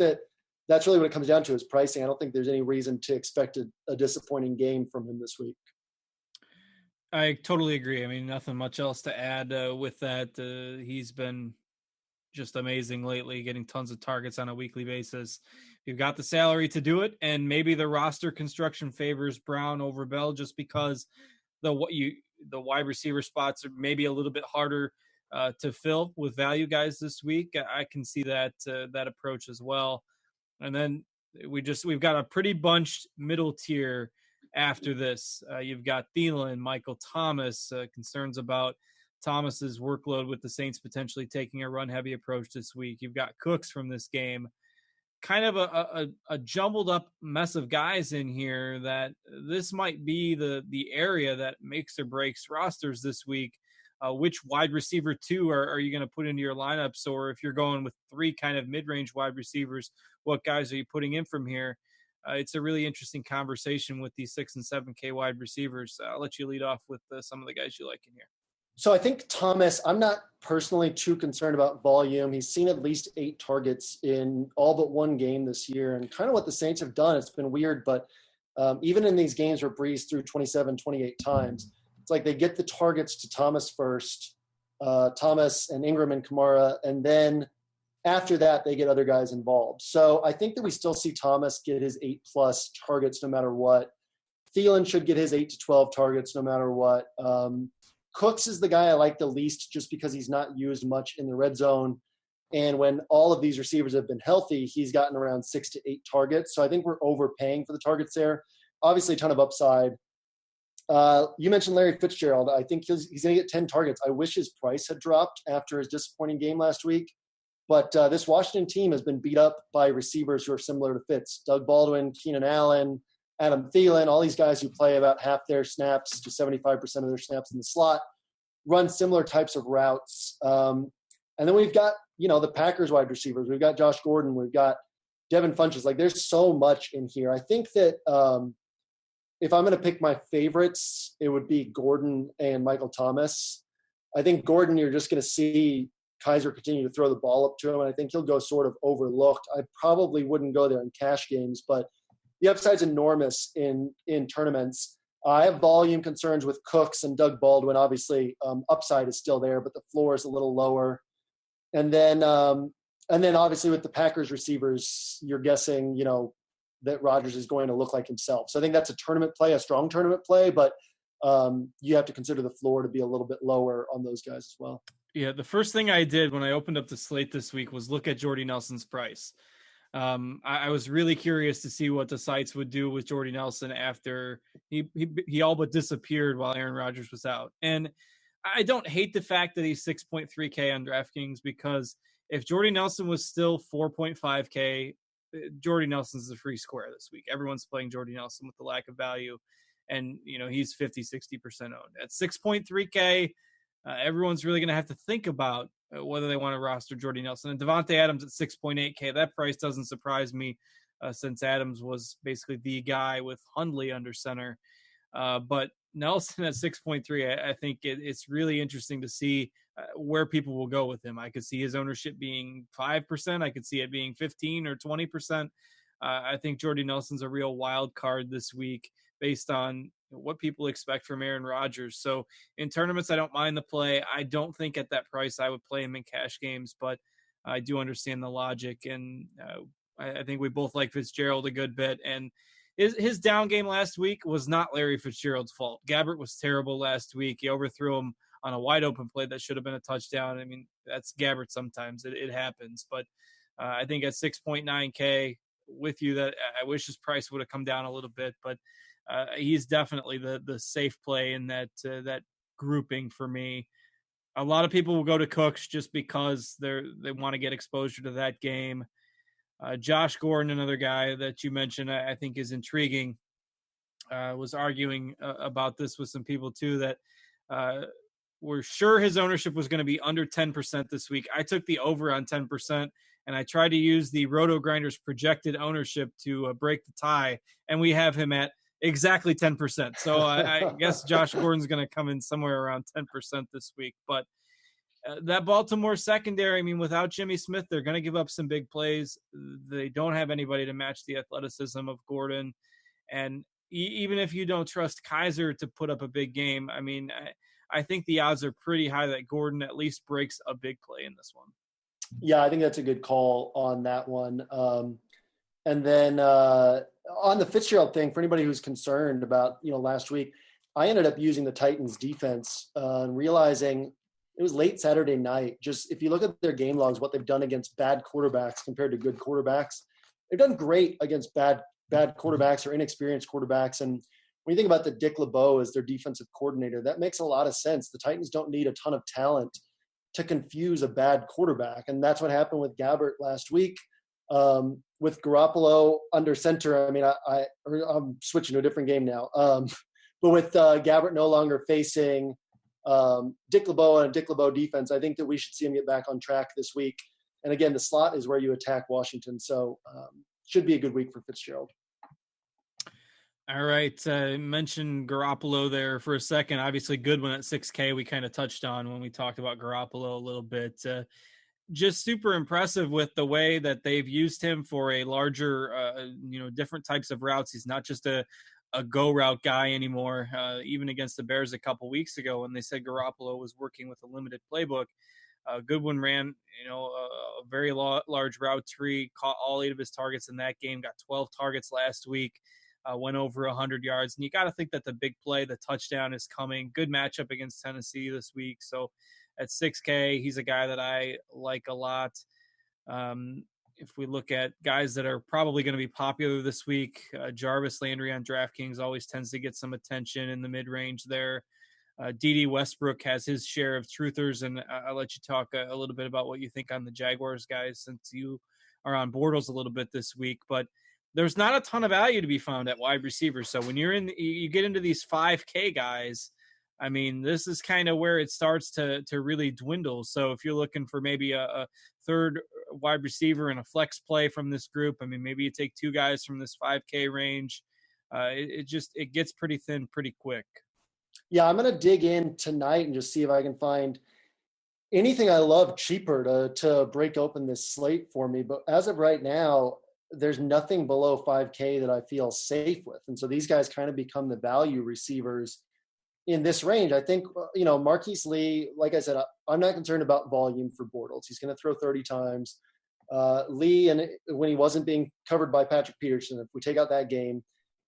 that's really what it comes down to is pricing. I don't think there's any reason to expect a disappointing game from him this week. I totally agree. I mean, nothing much else to add with that. He's been just amazing lately, getting tons of targets on a weekly basis. You've got the salary to do it, and maybe the roster construction favors Brown over Bell just because the wide receiver spots are maybe a little bit harder to fill with value guys this week. I can see that approach as well. And then we've got a pretty bunched middle tier after this. You've got Thielen, Michael Thomas, concerns about Thomas's workload with the Saints potentially taking a run-heavy approach this week. You've got Cooks from this game. Kind of a jumbled up mess of guys in here that this might be the area that makes or breaks rosters this week. Which wide receiver 2 are you going to put into your lineups? Or if you're going with 3 kind of mid-range wide receivers, what guys are you putting in from here? It's a really interesting conversation with these 6 and 7K wide receivers. I'll let you lead off with some of the guys you like in here. So I think Thomas, I'm not personally too concerned about volume. He's seen at least 8 targets in all but 1 game this year. And kind of what the Saints have done, it's been weird, but even in these games where Breeze threw 27, 28 times, it's like they get the targets to Thomas first, Thomas and Ingram and Kamara, and then after that, they get other guys involved. So I think that we still see Thomas get his 8+ targets no matter what. Thielen should get his 8 to 12 targets no matter what. Cooks is the guy I like the least just because he's not used much in the red zone. And when all of these receivers have been healthy, he's gotten around 6 to 8 targets. So I think we're overpaying for the targets there. Obviously, a ton of upside. You mentioned Larry Fitzgerald. I think he's going to get 10 targets. I wish his price had dropped after his disappointing game last week. But this Washington team has been beat up by receivers who are similar to Fitz. Doug Baldwin, Keenan Allen, Adam Thielen, all these guys who play about half their snaps to 75% of their snaps in the slot, run similar types of routes. And then we've got, the Packers wide receivers. We've got Josh Gordon. We've got Devin Funchess. Like, there's so much in here. I think that if I'm going to pick my favorites, it would be Gordon and Michael Thomas. I think Gordon, you're just going to see Kaiser continue to throw the ball up to him, and I think he'll go sort of overlooked. I probably wouldn't go there in cash games, but the upside's enormous in tournaments. I have volume concerns with Cooks and Doug Baldwin. Obviously, upside is still there, but the floor is a little lower. And then obviously with the Packers receivers, you're guessing, that Rodgers is going to look like himself. So I think that's a tournament play, a strong tournament play, but you have to consider the floor to be a little bit lower on those guys as well. Yeah, the first thing I did when I opened up the slate this week was look at Jordy Nelson's price. I was really curious to see what the sites would do with Jordy Nelson after he all but disappeared while Aaron Rodgers was out. And I don't hate the fact that he's 6.3K on DraftKings, because if Jordy Nelson was still 4.5K, Jordy Nelson's a free square this week. Everyone's playing Jordy Nelson with the lack of value. And, he's 50, 60% owned. At 6.3K, everyone's really going to have to think about whether they want to roster Jordy Nelson. And Devontae Adams at 6.8K, that price doesn't surprise me since Adams was basically the guy with Hundley under center. But Nelson at 6.3, I think it's really interesting to see where people will go with him. I could see his ownership being 5%. I could see it being 15 or 20%. I think Jordy Nelson's a real wild card this week based on what people expect from Aaron Rodgers. So in tournaments, I don't mind the play. I don't think at that price I would play him in cash games, but I do understand the logic. And I think we both like Fitzgerald a good bit. And his down game last week was not Larry Fitzgerald's fault. Gabbert was terrible last week. He overthrew him on a wide open play that should have been a touchdown. I mean, that's Gabbert sometimes. It happens. But I think at 6.9K with you, that I wish his price would have come down a little bit, but he's definitely the safe play in that grouping for me. A lot of people will go to Cooks just because they want to get exposure to that game. Josh Gordon, another guy that you mentioned, I think is intriguing. Was arguing about this with some people too, that were sure his ownership was going to be under 10% this week. I took the over on 10%, and I tried to use the RotoGrinders projected ownership to break the tie, and we have him at exactly 10%. So I guess Josh Gordon's going to come in somewhere around 10% this week. But that Baltimore secondary, I mean, without Jimmy Smith, they're going to give up some big plays. They don't have anybody to match the athleticism of Gordon. And even if you don't trust Kaiser to put up a big game, I mean, I think the odds are pretty high that Gordon at least breaks a big play in this one. Yeah, I think that's a good call on that one. And then on the Fitzgerald thing, for anybody who's concerned about, last week, I ended up using the Titans defense and realizing it was late Saturday night. Just if you look at their game logs, what they've done against bad quarterbacks compared to good quarterbacks, they've done great against bad quarterbacks or inexperienced quarterbacks. And when you think about the Dick LeBeau as their defensive coordinator, that makes a lot of sense. The Titans don't need a ton of talent to confuse a bad quarterback. And that's what happened with Gabbert last week. With Garoppolo under center, I mean, I'm switching to a different game now. But with Gabbert no longer facing Dick LeBeau and a Dick LeBeau defense, I think that we should see him get back on track this week. And again, the slot is where you attack Washington. So should be a good week for Fitzgerald. All right. Mentioned Garoppolo there for a second. Obviously, Goodwin at 6K we kind of touched on when we talked about Garoppolo a little bit. Just super impressive with the way that they've used him for a larger, different types of routes. He's not just a go route guy anymore. Even against the Bears a couple weeks ago when they said Garoppolo was working with a limited playbook, Goodwin ran, a very large route tree, caught all 8 of his targets in that game, got 12 targets last week, went over 100 yards. And you got to think that the big play, the touchdown is coming. Good matchup against Tennessee this week. So at 6K, he's a guy that I like a lot. If we look at guys that are probably going to be popular this week, Jarvis Landry on DraftKings always tends to get some attention in the mid-range there. D.D. Westbrook has his share of truthers, and I'll let you talk a little bit about what you think on the Jaguars guys since you are on Bortles a little bit this week. But there's not a ton of value to be found at wide receiver. So when you get into these 5K guys, I mean, this is kind of where it starts to really dwindle. So if you're looking for maybe a third wide receiver and a flex play from this group, I mean, maybe you take two guys from this 5K range. It gets pretty thin pretty quick. Yeah, I'm going to dig in tonight and just see if I can find anything I love cheaper to break open this slate for me. But as of right now, there's nothing below 5K that I feel safe with. And so these guys kind of become the value receivers in this range. I think, Marquise Lee, like I said, I'm not concerned about volume for Bortles. He's going to throw 30 times. Lee, and when he wasn't being covered by Patrick Peterson, if we take out that game,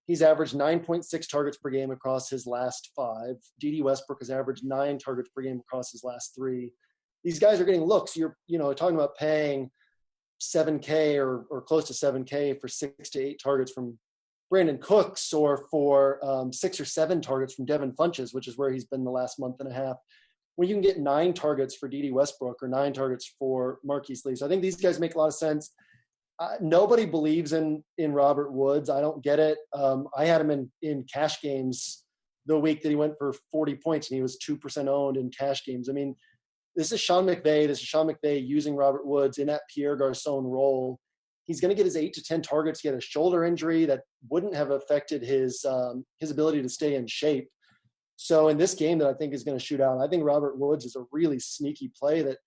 he's averaged 9.6 targets per game across his last 5. D.D. Westbrook has averaged 9 targets per game across his last 3. These guys are getting looks. You're, talking about paying $7K or close to $7K for 6 to 8 targets from Brandon Cooks or for 6 or 7 targets from Devin Funchess, which is where he's been the last month and a half, when you can get 9 targets for D.D. Westbrook or 9 targets for Marquise Lee. So I think these guys make a lot of sense. Nobody believes in Robert Woods. I don't get it. I had him in cash games the week that he went for 40 points and he was 2% owned in cash games. I mean, this is Sean McVay. This is Sean McVay using Robert Woods in that Pierre Garçon role. He's going to get his 8 to 10 targets. He had a shoulder injury that wouldn't have affected his ability to stay in shape. So in this game that I think is going to shoot out, I think Robert Woods is a really sneaky play that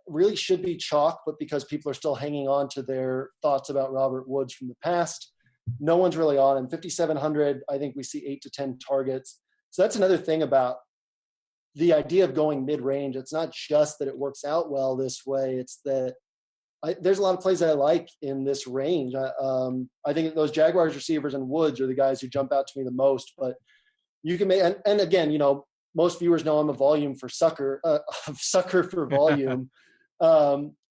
really should be chalk, but because people are still hanging on to their thoughts about Robert Woods from the past, no one's really on him. 5,700, I think we see 8 to 10 targets. So that's another thing about the idea of going mid-range. It's not just that it works out well this way. It's that there's a lot of plays that I like in this range. I think those Jaguars receivers and Woods are the guys who jump out to me the most, but you can make, and again, most viewers know I'm a volume for sucker for volume.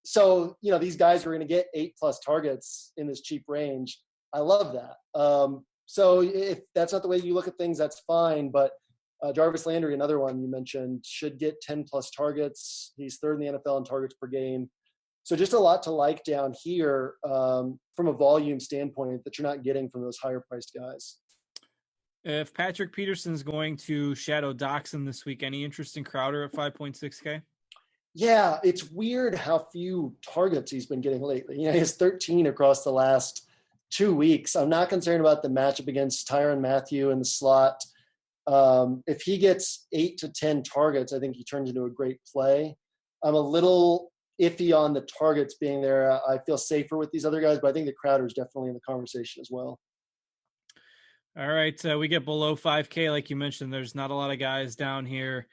So, these guys are going to get 8+ targets in this cheap range. I love that. So if that's not the way you look at things, that's fine. But Jarvis Landry, another one you mentioned, should get 10+ targets. He's third in the NFL in targets per game. So just a lot to like down here from a volume standpoint that you're not getting from those higher priced guys. If Patrick Peterson's going to shadow Doxson this week, any interest in Crowder at 5.6K? Yeah, it's weird how few targets he's been getting lately. He has 13 across the last 2 weeks. I'm not concerned about the matchup against Tyrann Mathieu in the slot. If he gets 8 to 10 targets, I think he turns into a great play. I'm a little iffy on the targets being there. I feel safer with these other guys, but I think the Crowder is definitely in the conversation as well. All right, we get below 5K, like you mentioned. There's not a lot of guys down here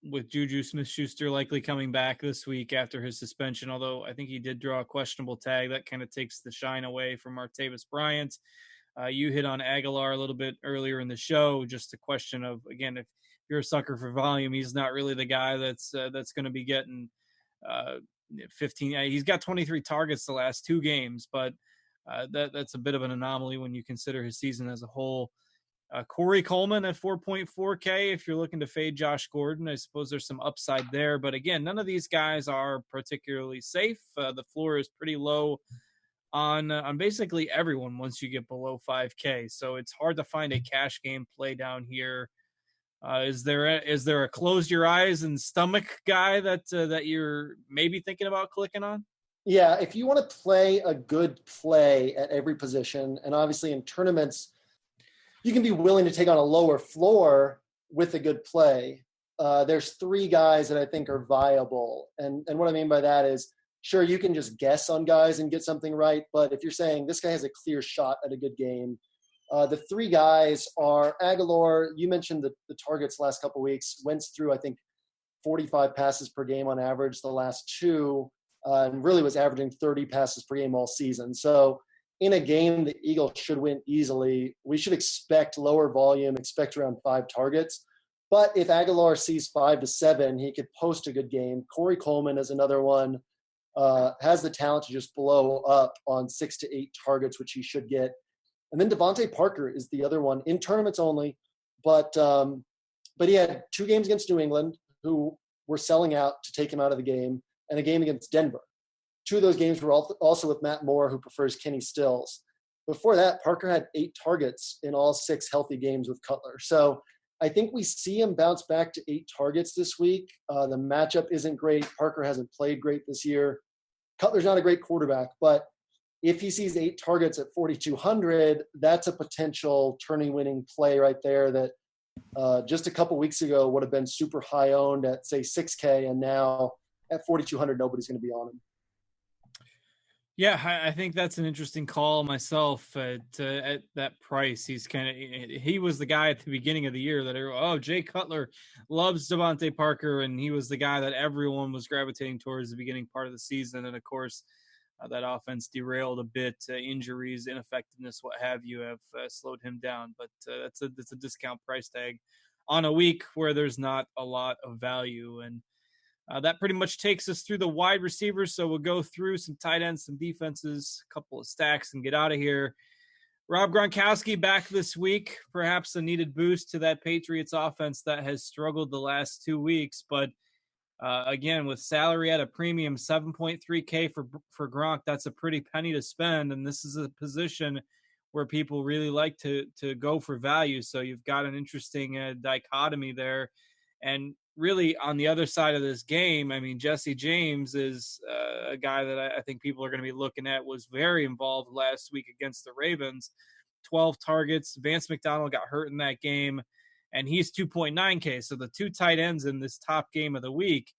with Juju Smith-Schuster likely coming back this week after his suspension, although I think he did draw a questionable tag. That kind of takes the shine away from Martavis Bryant. You hit on Aguilar a little bit earlier in the show, just a question of, again, if you're a sucker for volume, he's not really the guy that's going to be getting 15. He's got 23 targets the last 2 games, but that's a bit of an anomaly when you consider his season as a whole. Corey Coleman at 4.4K. If you're looking to fade Josh Gordon, I suppose there's some upside there. But again, none of these guys are particularly safe. The floor is pretty low on basically everyone once you get below 5K. So it's hard to find a cash game play down here. Is there a close your eyes and stomach guy that you're maybe thinking about clicking on? Yeah, if you want to play a good play at every position, and obviously in tournaments, you can be willing to take on a lower floor with a good play. There's 3 guys that I think are viable. And what I mean by that is, sure, you can just guess on guys and get something right. But if you're saying this guy has a clear shot at a good game, the 3 guys are Aguilar. You mentioned the targets last couple of weeks. Wentz threw, I think, 45 passes per game on average the last 2. And really was averaging 30 passes per game all season. So in a game the Eagles should win easily, we should expect lower volume, expect around 5 targets. But if Aguilar sees 5 to 7, he could post a good game. Corey Coleman is another one has the talent to just blow up on 6 to 8 targets, which he should get. And then Devontae Parker is the other one in tournaments only, but he had 2 games against New England, who were selling out to take him out of the game, and a game against Denver. 2 of those games were also with Matt Moore, who prefers Kenny Stills. Before that, Parker had 8 targets in all 6 healthy games with Cutler. So I think we see him bounce back to 8 targets this week. The matchup isn't great. Parker hasn't played great this year. Cutler's not a great quarterback, but if he sees 8 targets at 4,200, that's a potential tourney-winning play right there that just a couple weeks ago would have been super high owned at, say, 6K, and now at 4,200, nobody's going to be on him. Yeah, I think that's an interesting call myself at that price. He was the guy at the beginning of the year that, Jay Cutler loves Devontae Parker, and he was the guy that everyone was gravitating towards the beginning part of the season. And of course, that offense derailed a bit. Injuries, ineffectiveness, what have you, have slowed him down. But that's a discount price tag on a week where there's not a lot of value. And that pretty much takes us through the wide receivers. So we'll go through some tight ends, some defenses, a couple of stacks, and get out of here. Rob Gronkowski back this week, perhaps a needed boost to that Patriots offense that has struggled the last 2 weeks. But again, with salary at a premium, 7.3K for Gronk, that's a pretty penny to spend. And this is a position where people really like to go for value. So you've got an interesting dichotomy there. And really, on the other side of this game, I mean, Jesse James is a guy that I think people are going to be looking at, was very involved last week against the Ravens. 12 targets. Vance McDonald got hurt in that game, and he's 2.9K. So the 2 tight ends in this top game of the week,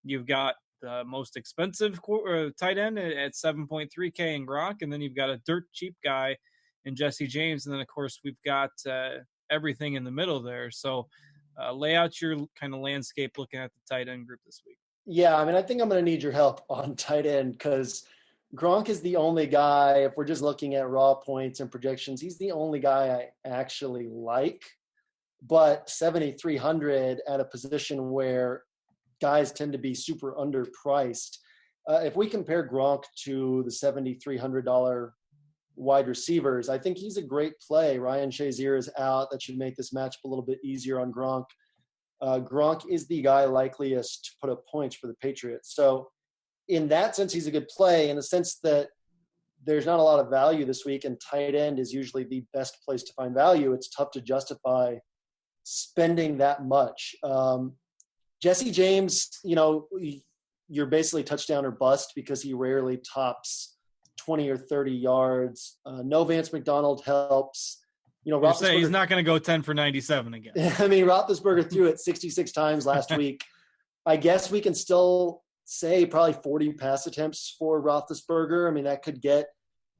you've got the most expensive tight end at 7.3K in Gronk, and then you've got a dirt cheap guy in Jesse James. And then, of course, we've got everything in the middle there. So lay out your kind of landscape looking at the tight end group this week. Yeah, I mean, I think I'm going to need your help on tight end because Gronk is the only guy, if we're just looking at raw points and projections, he's the only guy I actually like. But 7,300 at a position where guys tend to be super underpriced. If we compare Gronk to the $7,300 wide receivers, I think he's a great play. Ryan Shazier is out. That should make this matchup a little bit easier on Gronk. Gronk is the guy likeliest to put up points for the Patriots. So in that sense, he's a good play in the sense that there's not a lot of value this week, and tight end is usually the best place to find value. It's tough to justify spending that much. Jesse James, you're basically touchdown or bust because he rarely tops 20 or 30 yards. No Vance McDonald helps. You're saying he's not going to go 10 for 97 again. I mean, Roethlisberger threw it 66 times last week. I guess we can still say probably 40 pass attempts for Roethlisberger. I mean, that could get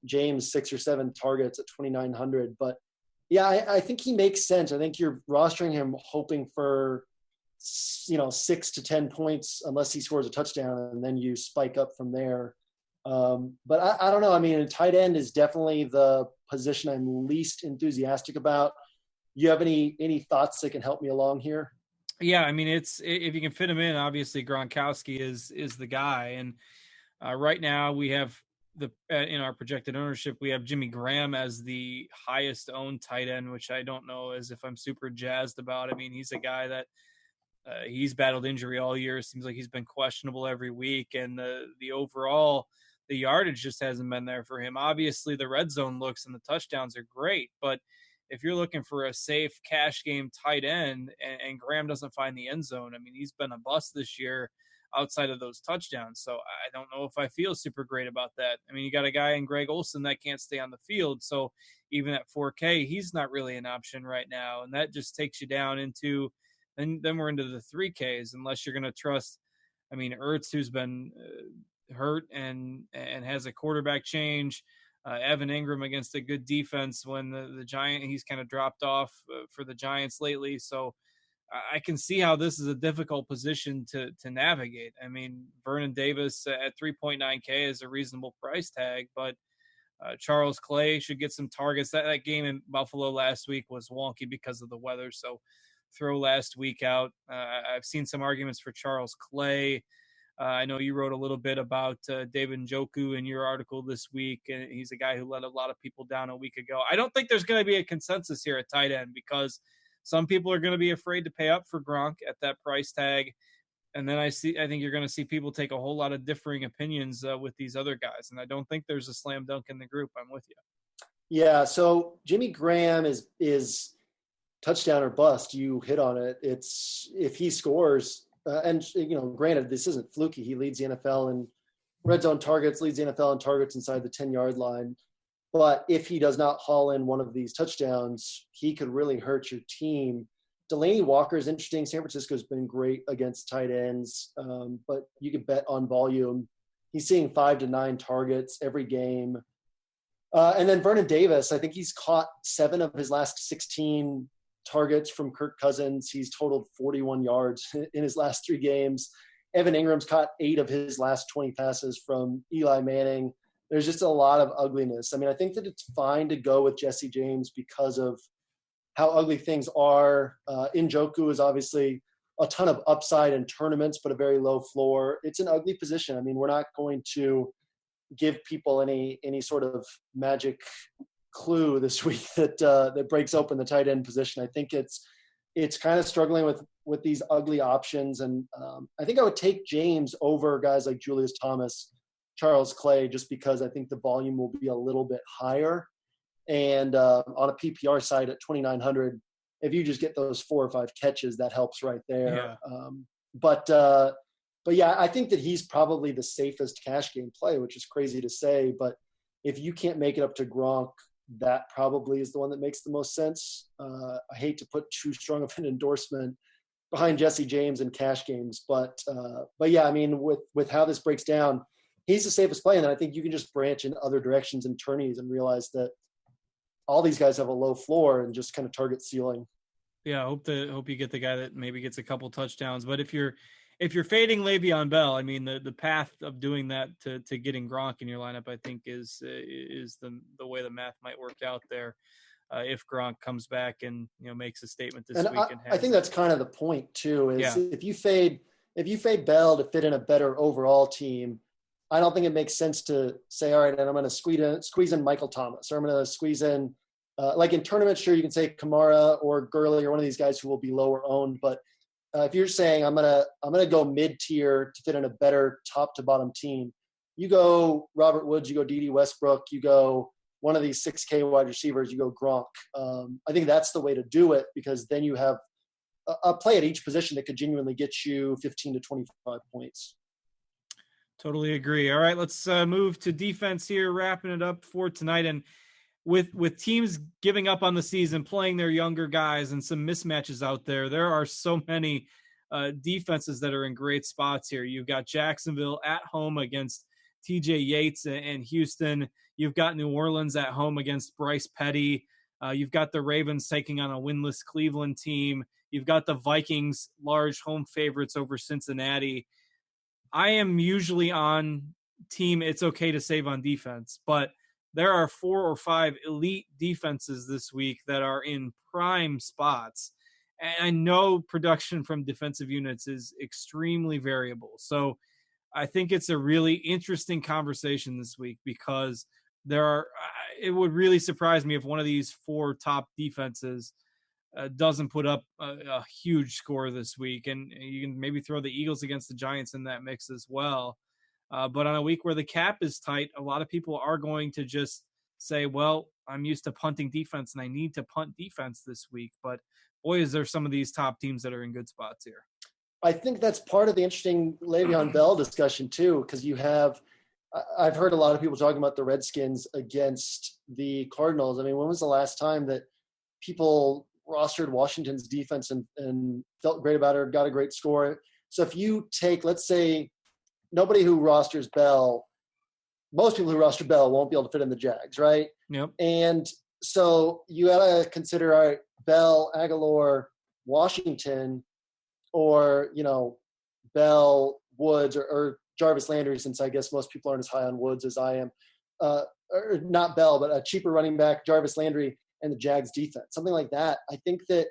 James 6 or 7 targets at 2,900. But, yeah, I think he makes sense. I think you're rostering him hoping for, 6 to 10 points unless he scores a touchdown, and then you spike up from there. But I don't know. I mean, a tight end is definitely the position I'm least enthusiastic about. You have any thoughts that can help me along here? Yeah, I mean, it's if you can fit him in, obviously Gronkowski is the guy. And right now we have in our projected ownership, we have Jimmy Graham as the highest owned tight end, which I don't know as if I'm super jazzed about. I mean, he's a guy that he's battled injury all year. It seems like he's been questionable every week, and the overall the yardage just hasn't been there for him. Obviously, the red zone looks and the touchdowns are great, but if you're looking for a safe cash game tight end and Graham doesn't find the end zone, I mean, he's been a bust this year outside of those touchdowns. So I don't know if I feel super great about that. I mean, you got a guy in Greg Olsen that can't stay on the field. So even at 4K, he's not really an option right now. And that just takes you down into, then we're into the 3Ks, unless you're going to trust, I mean, Ertz, who's been hurt and has a quarterback change. Evan Ingram against a good defense when the Giant, he's kind of dropped off for the Giants lately. So I can see how this is a difficult position to navigate. I mean, Vernon Davis at 3.9K is a reasonable price tag, but Charles Clay should get some targets. That game in Buffalo last week was wonky because of the weather. So throw last week out. I've seen some arguments for Charles Clay. I know you wrote a little bit about David Njoku in your article this week, and he's a guy who let a lot of people down a week ago. I don't think there's going to be a consensus here at tight end because some people are going to be afraid to pay up for Gronk at that price tag. And then I think you're going to see people take a whole lot of differing opinions with these other guys. And I don't think there's a slam dunk in the group. I'm with you. Yeah. So Jimmy Graham is touchdown or bust. You hit on it. It's if he scores, and granted, this isn't fluky. He leads the NFL in red zone targets, leads the NFL in targets inside the 10-yard line. But if he does not haul in one of these touchdowns, he could really hurt your team. Delaney Walker is interesting. San Francisco's been great against tight ends, but you can bet on volume. He's seeing 5 to 9 targets every game. And then Vernon Davis, I think he's caught 7 of his last 16 targets from Kirk Cousins. He's totaled 41 yards in his last 3 games. Evan Ingram's caught 8 of his last 20 passes from Eli Manning. There's just a lot of ugliness. I mean, I think that it's fine to go with Jesse James because of how ugly things are. Njoku is obviously a ton of upside in tournaments, but a very low floor. It's an ugly position. I mean, we're not going to give people any sort of magic clue this week that breaks open the tight end position. I think it's kind of struggling with these ugly options. And I think I would take James over guys like Julius Thomas, Charles Clay, just because I think the volume will be a little bit higher. And on a PPR side at 2,900, if you just get those 4 or 5 catches, that helps right there. Yeah. But yeah, I think that he's probably the safest cash game play, which is crazy to say. But if you can't make it up to Gronk, that probably is the one that makes the most sense. I hate to put too strong of an endorsement behind Jesse James in cash games, but yeah, I mean, with how this breaks down, he's the safest play. And then I think you can just branch in other directions in tourneys and realize that all these guys have a low floor and just kind of target ceiling. Yeah, I hope you get the guy that maybe gets a couple touchdowns. But if you're fading Le'Veon Bell, I mean the path of doing that to getting Gronk in your lineup, I think is the way the math might work out there. If Gronk comes back and makes a statement this week, I think that's kind of the point too. Is if you fade Bell to fit in a better overall team, I don't think it makes sense to say, all right, and I'm going to squeeze in Michael Thomas, or I'm going to squeeze in, like in tournaments, sure, you can say Kamara or Gurley or one of these guys who will be lower owned. But if you're saying I'm gonna go mid tier to fit in a better top to bottom team, you go Robert Woods, you go D.D. Westbrook, you go one of these 6K wide receivers, you go Gronk. I think that's the way to do it, because then you have a play at each position that could genuinely get you 15 to 25 points. Totally agree. All right, let's move to defense here, wrapping it up for tonight. And with teams giving up on the season, playing their younger guys, and some mismatches out there are so many defenses that are in great spots here. You've got Jacksonville at home against TJ Yates and Houston. You've got New Orleans at home against Bryce Petty. You've got the Ravens taking on a winless Cleveland team. You've got the Vikings, large home favorites over Cincinnati. I am usually on team it's okay to save on defense, but there are 4 or 5 elite defenses this week that are in prime spots. And I know production from defensive units is extremely variable. So I think it's a really interesting conversation this week, because it would really surprise me if one of these 4 top defenses doesn't put up a huge score this week. And you can maybe throw the Eagles against the Giants in that mix as well. But on a week where the cap is tight, a lot of people are going to just say, well, I'm used to punting defense and I need to punt defense this week. But boy, is there some of these top teams that are in good spots here. I think that's part of the interesting Le'Veon Bell discussion too, because I've heard a lot of people talking about the Redskins against the Cardinals. I mean, when was the last time that people rostered Washington's defense and felt great about it, got a great score? So if you take, let's say, nobody who rosters Bell, most people who roster Bell won't be able to fit in the Jags, right? Yep. And so you got to consider, all right, Bell, Aguilar, Washington, or, Bell, Woods, or Jarvis Landry, since I guess most people aren't as high on Woods as I am. Or not Bell, but a cheaper running back, Jarvis Landry, and the Jags defense, something like that. I think that,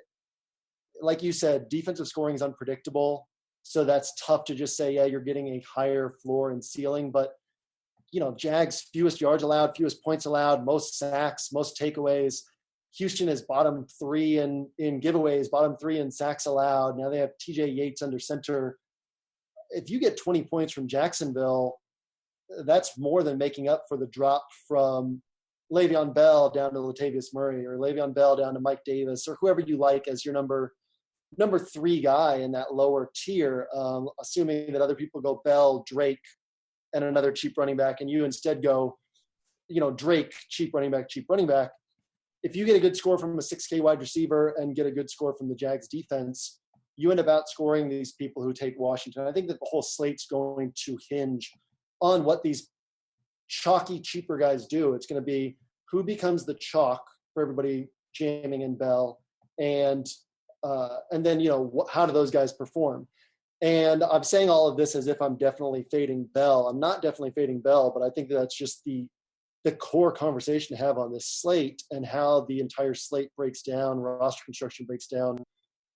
like you said, defensive scoring is unpredictable. So that's tough to just say, yeah, you're getting a higher floor and ceiling. But, Jags, fewest yards allowed, fewest points allowed, most sacks, most takeaways. Houston is bottom 3 in giveaways, bottom 3 in sacks allowed. Now they have TJ Yates under center. If you get 20 points from Jacksonville, that's more than making up for the drop from Le'Veon Bell down to Latavius Murray, or Le'Veon Bell down to Mike Davis, or whoever you like as your number 3 guy in that lower tier, assuming that other people go Bell, Drake, and another cheap running back, and you instead go, Drake, cheap running back. If you get a good score from a 6K wide receiver and get a good score from the Jags defense, you end up outscoring these people who take Washington. I think that the whole slate's going to hinge on what these chalky, cheaper guys do. It's going to be who becomes the chalk for everybody jamming in Bell, and then, how do those guys perform? And I'm saying all of this as if I'm definitely fading Bell. I'm not definitely fading Bell, but I think that's just the core conversation to have on this slate, and how the entire slate breaks down, roster construction breaks down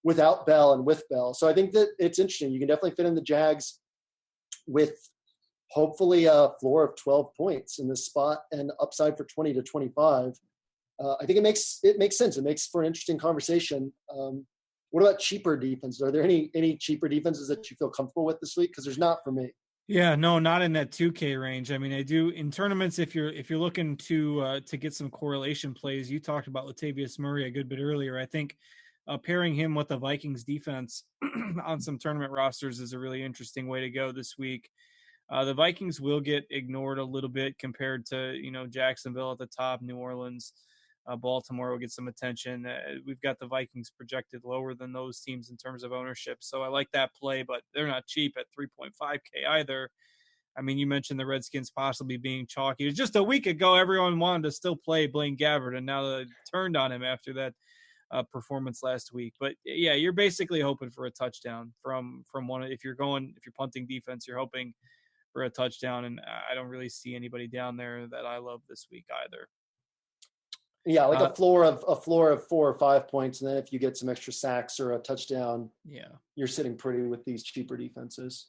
without Bell and with Bell. So I think that it's interesting. You can definitely fit in the Jags with hopefully a floor of 12 points in this spot and upside for 20 to 25. I think it makes sense. It makes for an interesting conversation. What about cheaper defenses? Are there any cheaper defenses that you feel comfortable with this week? Because there's not for me. Yeah, no, not in that 2K range. I mean, I do in tournaments. If you're looking to get some correlation plays, you talked about Latavius Murray a good bit earlier. I think pairing him with the Vikings defense on some tournament rosters is a really interesting way to go this week. The Vikings will get ignored a little bit compared to Jacksonville at the top, New Orleans. Baltimore will get some attention. We've got the Vikings projected lower than those teams in terms of ownership. So I like that play, but they're not cheap at 3.5K either. I mean, you mentioned the Redskins possibly being chalky. It was just a week ago, everyone wanted to still play Blaine Gabbert, and now they turned on him after that performance last week. But yeah, you're basically hoping for a touchdown from one. If you're punting defense, you're hoping for a touchdown. And I don't really see anybody down there that I love this week either. Yeah, like a floor of 4 or 5 points, and then if you get some extra sacks or a touchdown, you're sitting pretty with these cheaper defenses.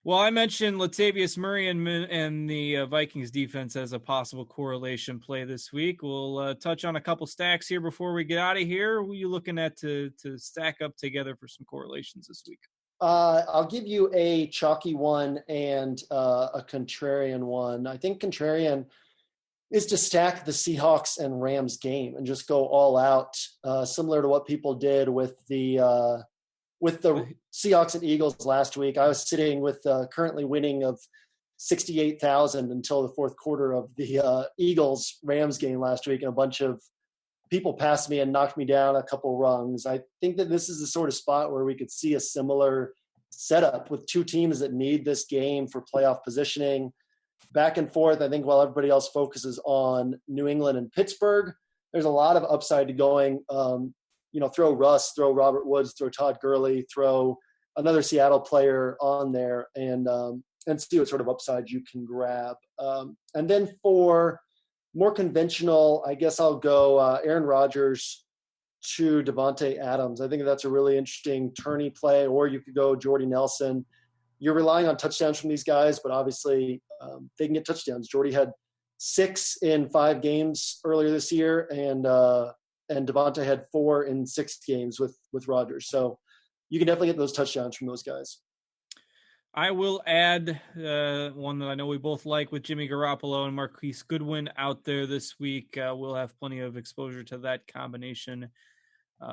Well, I mentioned Latavius Murray and the Vikings defense as a possible correlation play this week. We'll touch on a couple stacks here before we get out of here. Who are you looking at to stack up together for some correlations this week? I'll give you a chalky one and a contrarian one. I think contrarian is to stack the Seahawks and Rams game and just go all out, similar to what people did with the Seahawks and Eagles last week. I was sitting with currently winning of 68,000 until the fourth quarter of the Eagles-Rams game last week, and a bunch of people passed me and knocked me down a couple rungs. I think that this is the sort of spot where we could see a similar setup with two teams that need this game for playoff positioning. Back and forth, I think, while everybody else focuses on New England and Pittsburgh, there's a lot of upside to going, throw Russ, throw Robert Woods, throw Todd Gurley, throw another Seattle player on there, and see what sort of upside you can grab. And then for more conventional, I guess I'll go Aaron Rodgers to Devontae Adams. I think that's a really interesting tourney play, or you could go Jordy Nelson. You're relying on touchdowns from these guys, but obviously they can get touchdowns. Jordy had 6 in 5 games earlier this year, and Devontae had 4 in 6 games with Rodgers. So you can definitely get those touchdowns from those guys. I will add one that I know we both like with Jimmy Garoppolo and Marquise Goodwin out there this week. We'll have plenty of exposure to that combination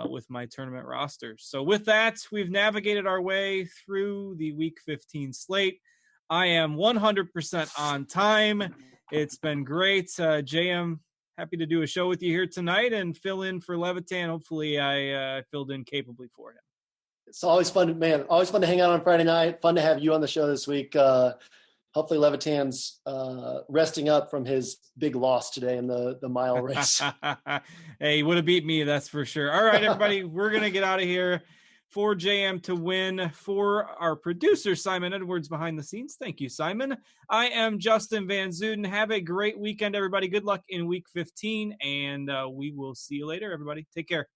with my tournament roster. So with that, we've navigated our way through the Week 15 slate. I am 100% on time. It's been great. JM, happy to do a show with you here tonight and fill in for Levitan. Hopefully I filled in capably for him. It's always fun, man. Always fun to hang out on Friday night. Fun to have you on the show this week. Hopefully Levitan's resting up from his big loss today in the mile race. Hey, he would have beat me, that's for sure. All right, everybody, we're going to get out of here. For JMToWin, for our producer, Simon Edwards, behind the scenes. Thank you, Simon. I am Justin Van Zuden. Have a great weekend, everybody. Good luck in Week 15, and we will see you later, everybody. Take care.